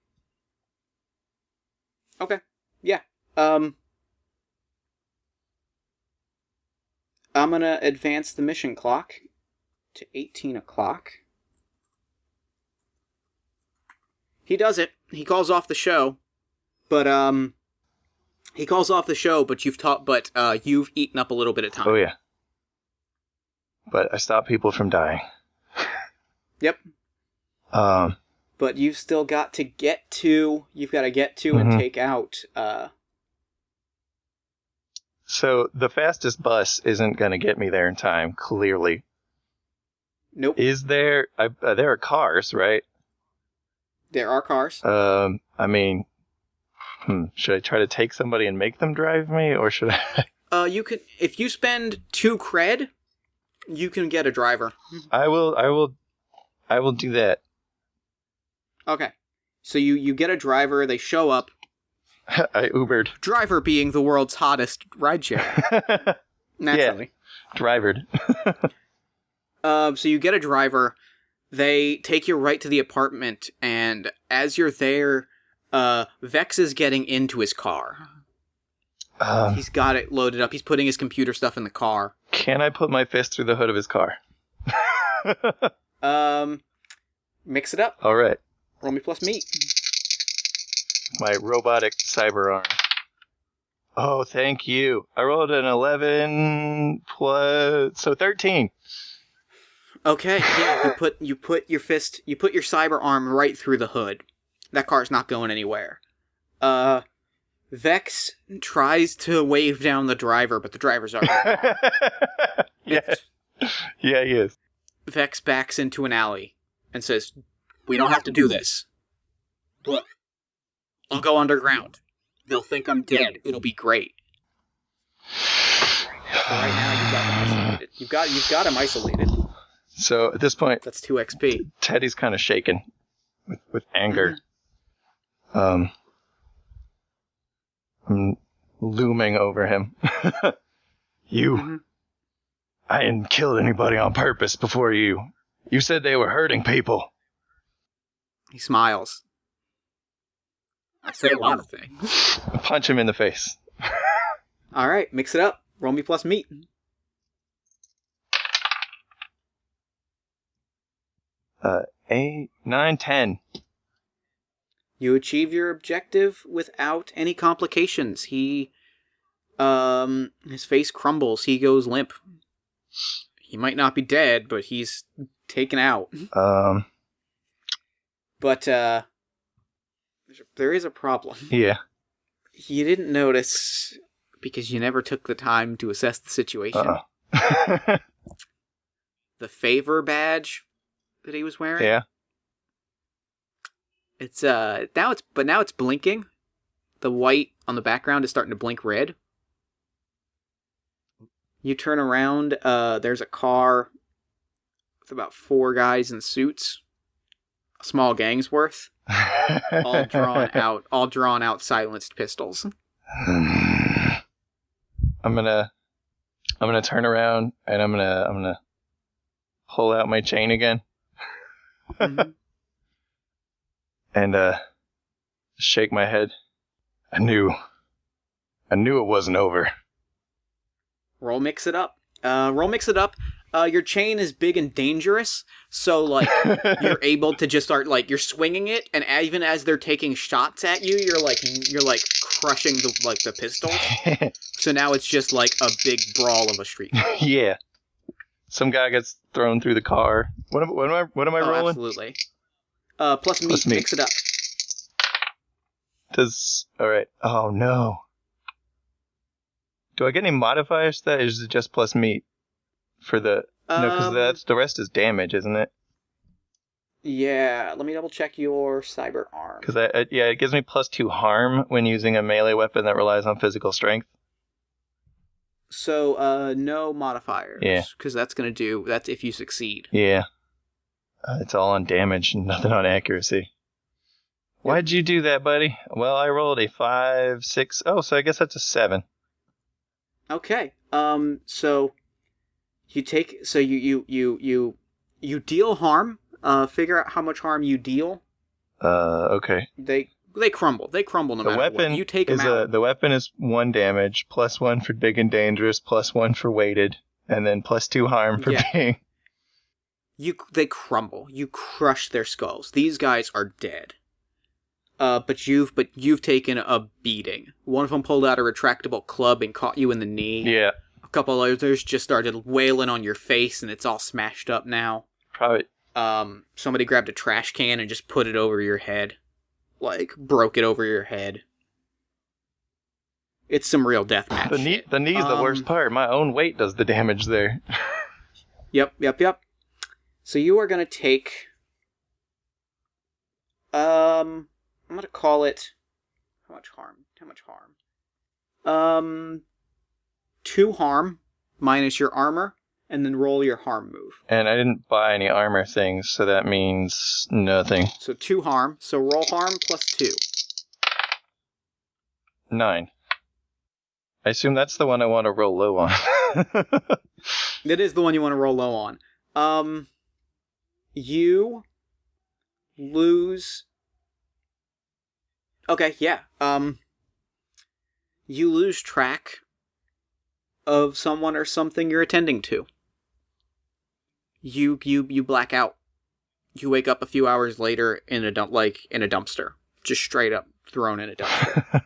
A: Okay. Yeah. I'm gonna advance the mission clock to 18 o'clock. He does it. He calls off the show, but you've eaten up a little bit of time.
B: Oh yeah. But I stop people from dying.
A: Yep. But you've still got to get to. You've got to get to and take out.
B: So the fastest bus isn't going to get me there in time. Clearly.
A: Nope.
B: Is there? There are cars, right?
A: There are cars.
B: I mean, should I try to take somebody and make them drive me, or should I?
A: You can, if you spend 2 cred, you can get a driver.
B: I will do that.
A: Okay. So you get a driver, they show up.
B: I Ubered.
A: Driver being the world's hottest rideshare. Naturally.
B: Yeah, drivered.
A: So you get a driver, they take you right to the apartment, and as you're there, Vex is getting into his car. He's got it loaded up. He's putting his computer stuff in the car.
B: Can I put my fist through the hood of his car?
A: Mix it up.
B: All right.
A: Roll me plus meat.
B: My robotic cyber arm. Oh, thank you. I rolled an 11 plus, so 13.
A: Okay, yeah, you put your cyber arm right through the hood. That car's not going anywhere. Vex tries to wave down the driver, but the driver's already gone.
B: Yeah, he is.
A: Vex backs into an alley and says, "We don't have to do this. Look, I'll go underground. They'll think I'm dead. It'll be great." But right now, you've got them isolated. You've got him isolated.
B: So at this point,
A: that's 2 XP.
B: Teddy's kind of shaken with anger. I'm looming over him. I didn't kill anybody on purpose before you. You said they were hurting people.
A: He smiles. I say a lot of things.
B: Punch him in the face.
A: All right, mix it up. Roll me plus meat.
B: Eight, 9, 10.
A: You achieve your objective without any complications. His face crumbles. He goes limp. He might not be dead, but he's taken out. But there is a problem.
B: Yeah.
A: You didn't notice because you never took the time to assess the situation. The favor badge that he was wearing.
B: Yeah.
A: It's now it's blinking. The white on the background is starting to blink red. You turn around, there's a car with about 4 guys in suits. A small gang's worth. all drawn out silenced pistols.
B: I'm gonna turn around and I'm gonna pull out my chain again.
A: Mm-hmm.
B: And shake my head. I knew it wasn't over.
A: Roll mix it up. Your chain is big and dangerous, so like you're able to just start like you're swinging it, and even as they're taking shots at you, you're like crushing the pistols. So now it's just like a big brawl of a street fight.
B: Yeah. Some guy gets thrown through the car. What am I rolling?
A: Absolutely. Plus meat. Mix it up.
B: All right. Oh no. Do I get any modifiers to that? Or is it just plus meat for the? No, because the rest is damage, isn't it?
A: Yeah. Let me double check your cyber arm.
B: Because it gives me +2 harm when using a melee weapon that relies on physical strength.
A: So no modifiers.
B: Yeah.
A: Because that's if you succeed.
B: Yeah. It's all on damage and nothing on accuracy. Why'd you do that, buddy? Well, I rolled a 5, 6. Oh, so I guess that's a 7.
A: Okay. So you take. So you deal harm. Figure out how much harm you deal.
B: Okay.
A: They crumble. They crumble no matter what. You take them out.
B: The weapon is 1 damage, +1 for big and dangerous, +1 for weighted, and then +2 harm for being.
A: They crumble. You crush their skulls. These guys are dead. But you've taken a beating. One of them pulled out a retractable club and caught you in the knee.
B: Yeah.
A: A couple others just started wailing on your face, and it's all smashed up now.
B: Probably.
A: Somebody grabbed a trash can and just put it over your head. Like, broke it over your head. It's some real deathmatch shit.
B: The knee's the worst part. My own weight does the damage there.
A: Yep. So you are going to take... I'm going to call it... How much harm? 2 harm, minus your armor, and then roll your harm move.
B: And I didn't buy any armor things, so that means nothing.
A: So 2 harm. So roll harm +2.
B: 9. I assume that's the one I want to roll low on.
A: It is the one you want to roll low on. You lose... Okay, yeah. You lose track of someone or something you're attending to. You black out. You wake up a few hours later in a dumpster. Just straight up thrown in a dumpster.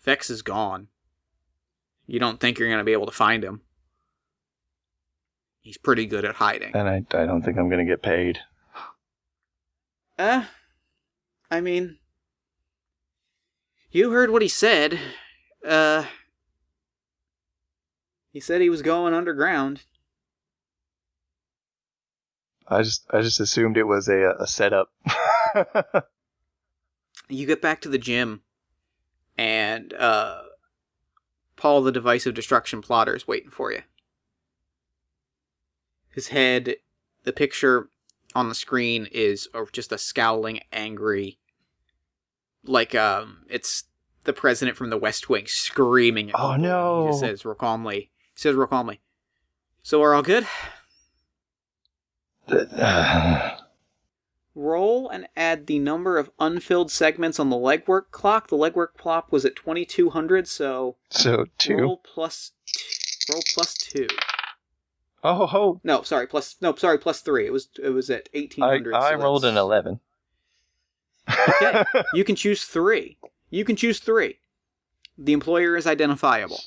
A: Vex is gone. You don't think you're going to be able to find him. He's pretty good at hiding.
B: And I don't think I'm going to get paid.
A: I mean, you heard what he said. He said he was going underground.
B: I just assumed it was a setup.
A: You get back to the gym, and Paul, the divisive destruction plotter, is waiting for you. His head, the picture on the screen is just a scowling, angry, like it's the president from the West Wing screaming at people.
B: Oh no!
A: He just says real calmly. So we're all good? Roll and add the number of unfilled segments on the legwork clock. The legwork clock was at 2200, so
B: 2.
A: Roll plus 2.
B: Oh.
A: Plus 3. It was at 1800.
B: I rolled an 11.
A: Okay, you can choose 3. The employer is identifiable.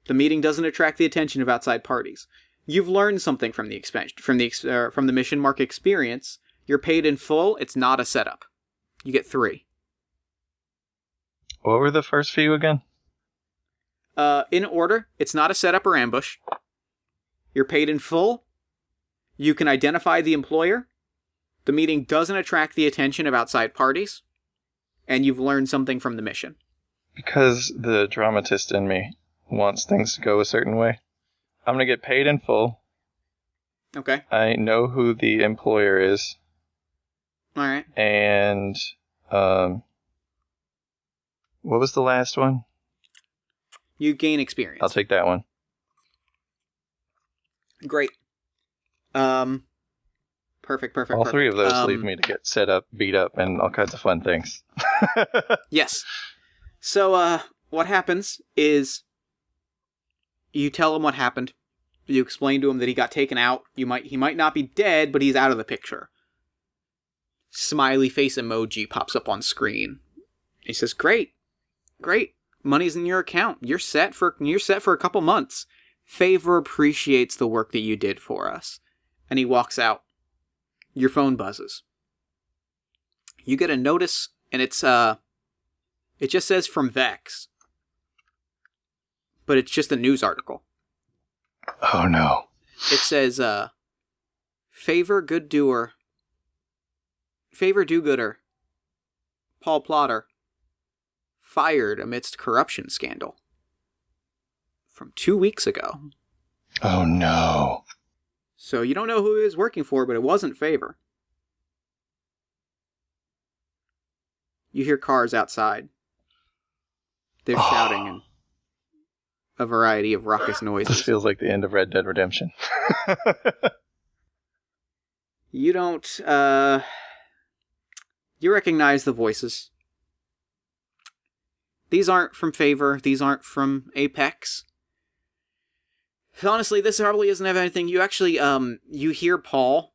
A: The meeting doesn't attract the attention of outside parties. You've learned something from the mission. Mark experience. You're paid in full. It's not a setup. You get 3.
B: What were the first few again?
A: In order, it's not a setup or ambush. You're paid in full. You can identify the employer. The meeting doesn't attract the attention of outside parties. And you've learned something from the mission.
B: Because the dramatist in me wants things to go a certain way, I'm going to get paid in full.
A: Okay.
B: I know who the employer is.
A: All right.
B: And, what was the last one?
A: You gain experience.
B: I'll take that one.
A: Great. Perfect.
B: All 3 of those leave me to get set up, beat up, and all kinds of fun things.
A: Yes. So, what happens is you tell him what happened. You explain to him that he got taken out. He might not be dead, but he's out of the picture. Smiley face emoji pops up on screen. He says, "Great. Money's in your account. You're set for a couple months. Favor appreciates the work that you did for us." And he walks out. Your phone buzzes. You get a notice, and it just says from Vex. But it's just a news article.
B: Oh no.
A: It says, favor do-gooder, Paul Plotter, fired amidst corruption scandal. From 2 weeks ago.
B: Oh no.
A: So you don't know who he was working for, but it wasn't Favor. You hear cars outside. They're shouting and a variety of raucous noises.
B: This feels like the end of Red Dead Redemption.
A: You don't, you recognize the voices. These aren't from Favor. These aren't from Apex. Honestly, this probably doesn't have anything. You actually, you hear Paul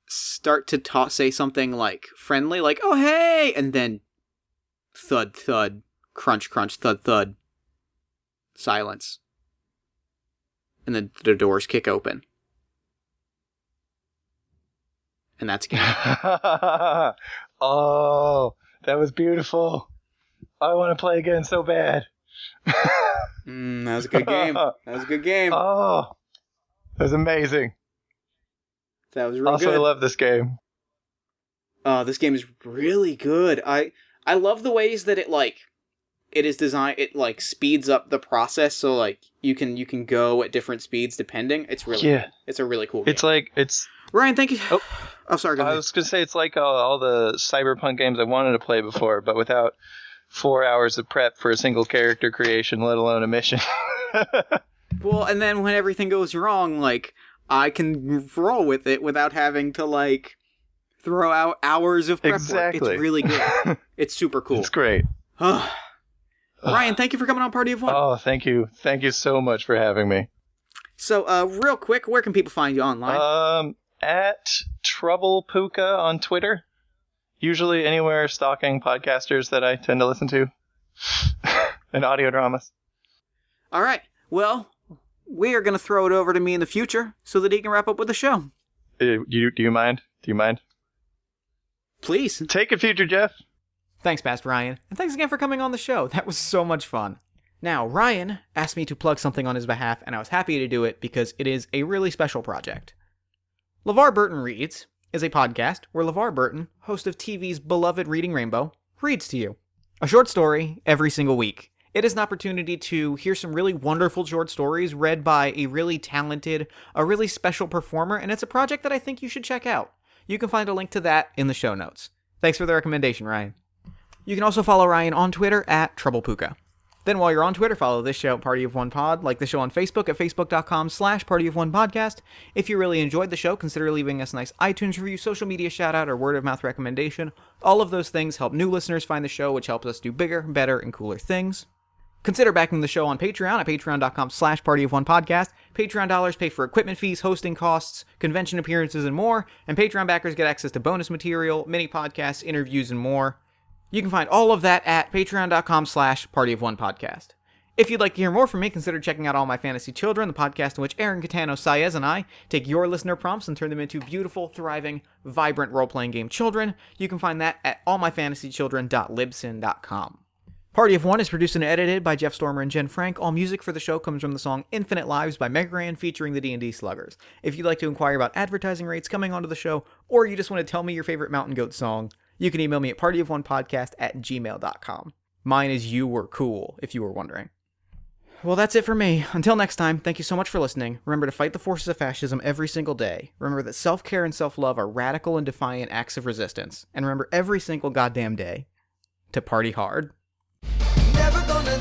A: start to say something like friendly, like, "Oh, hey!" And then thud, thud, crunch, crunch, thud, thud. Silence. And then the doors kick open. And that's game.
B: Oh, that was beautiful. I want to play again so bad.
A: That was a good game.
B: Oh, that was amazing.
A: That was really
B: also,
A: good.
B: I love this game.
A: This game is really good. I love the ways that it is designed. It speeds up the process, so you can go at different speeds depending. It's really good. It's a really cool game.
B: It's
A: Ryan, thank you. Oh, sorry. Go ahead.
B: I was gonna say it's like all the Cyberpunk games I wanted to play before, but without 4 hours of prep for a single character creation, let alone a mission.
A: Well, and then when everything goes wrong, I can roll with it without having to throw out hours of prep work. It's really good. It's super cool.
B: It's great.
A: Ryan, thank you for coming on Party of One.
B: Oh, thank you. Thank you so much for having me.
A: So, real quick, where can people find you online?
B: At Trouble Puka on Twitter. Usually anywhere stalking podcasters that I tend to listen to. And audio dramas.
A: All right. Well, we are going to throw it over to me in the future so that he can wrap up with the show.
B: Do you mind?
A: Please.
B: Take it, future Jeff.
A: Thanks, Past Ryan. And thanks again for coming on the show. That was so much fun. Now, Ryan asked me to plug something on his behalf, and I was happy to do it because it is a really special project. Levar Burton Reads is a podcast where Levar Burton, host of TV's beloved Reading Rainbow, reads to you a short story every single week. It is an opportunity to hear some really wonderful short stories read by a really talented, a really special performer, and it's a project that I think you should check out. You can find a link to that in the show notes. Thanks for the recommendation, Ryan. You can also follow Ryan on Twitter at TroublePuka. Then while you're on Twitter, follow this show, Party of One Pod, like the show on Facebook at facebook.com/partyofonepodcast. If you really enjoyed the show, consider leaving us a nice iTunes review, social media shout-out, or word-of-mouth recommendation. All of those things help new listeners find the show, which helps us do bigger, better, and cooler things. Consider backing the show on Patreon at patreon.com/partyofonepodcast. Patreon dollars pay for equipment fees, hosting costs, convention appearances, and more. And Patreon backers get access to bonus material, mini podcasts, interviews, and more. You can find all of that at patreon.com/partyofonepodcast. If you'd like to hear more from me, consider checking out All My Fantasy Children, the podcast in which Aaron Catano Saez and I take your listener prompts and turn them into beautiful, thriving, vibrant role-playing game children. You can find that at allmyfantasychildren.libsyn.com. Party of One is produced and edited by Jeff Stormer and Jen Frank. All music for the show comes from the song Infinite Lives by Megaran featuring the D&D Sluggers. If you'd like to inquire about advertising rates coming onto the show, or you just want to tell me your favorite Mountain Goat song, you can email me at partyofonepodcast@gmail.com. Mine is You Were Cool, if you were wondering. Well, that's it for me. Until next time, thank you so much for listening. Remember to fight the forces of fascism every single day. Remember that self-care and self-love are radical and defiant acts of resistance. And remember every single goddamn day to party hard.
C: Never gonna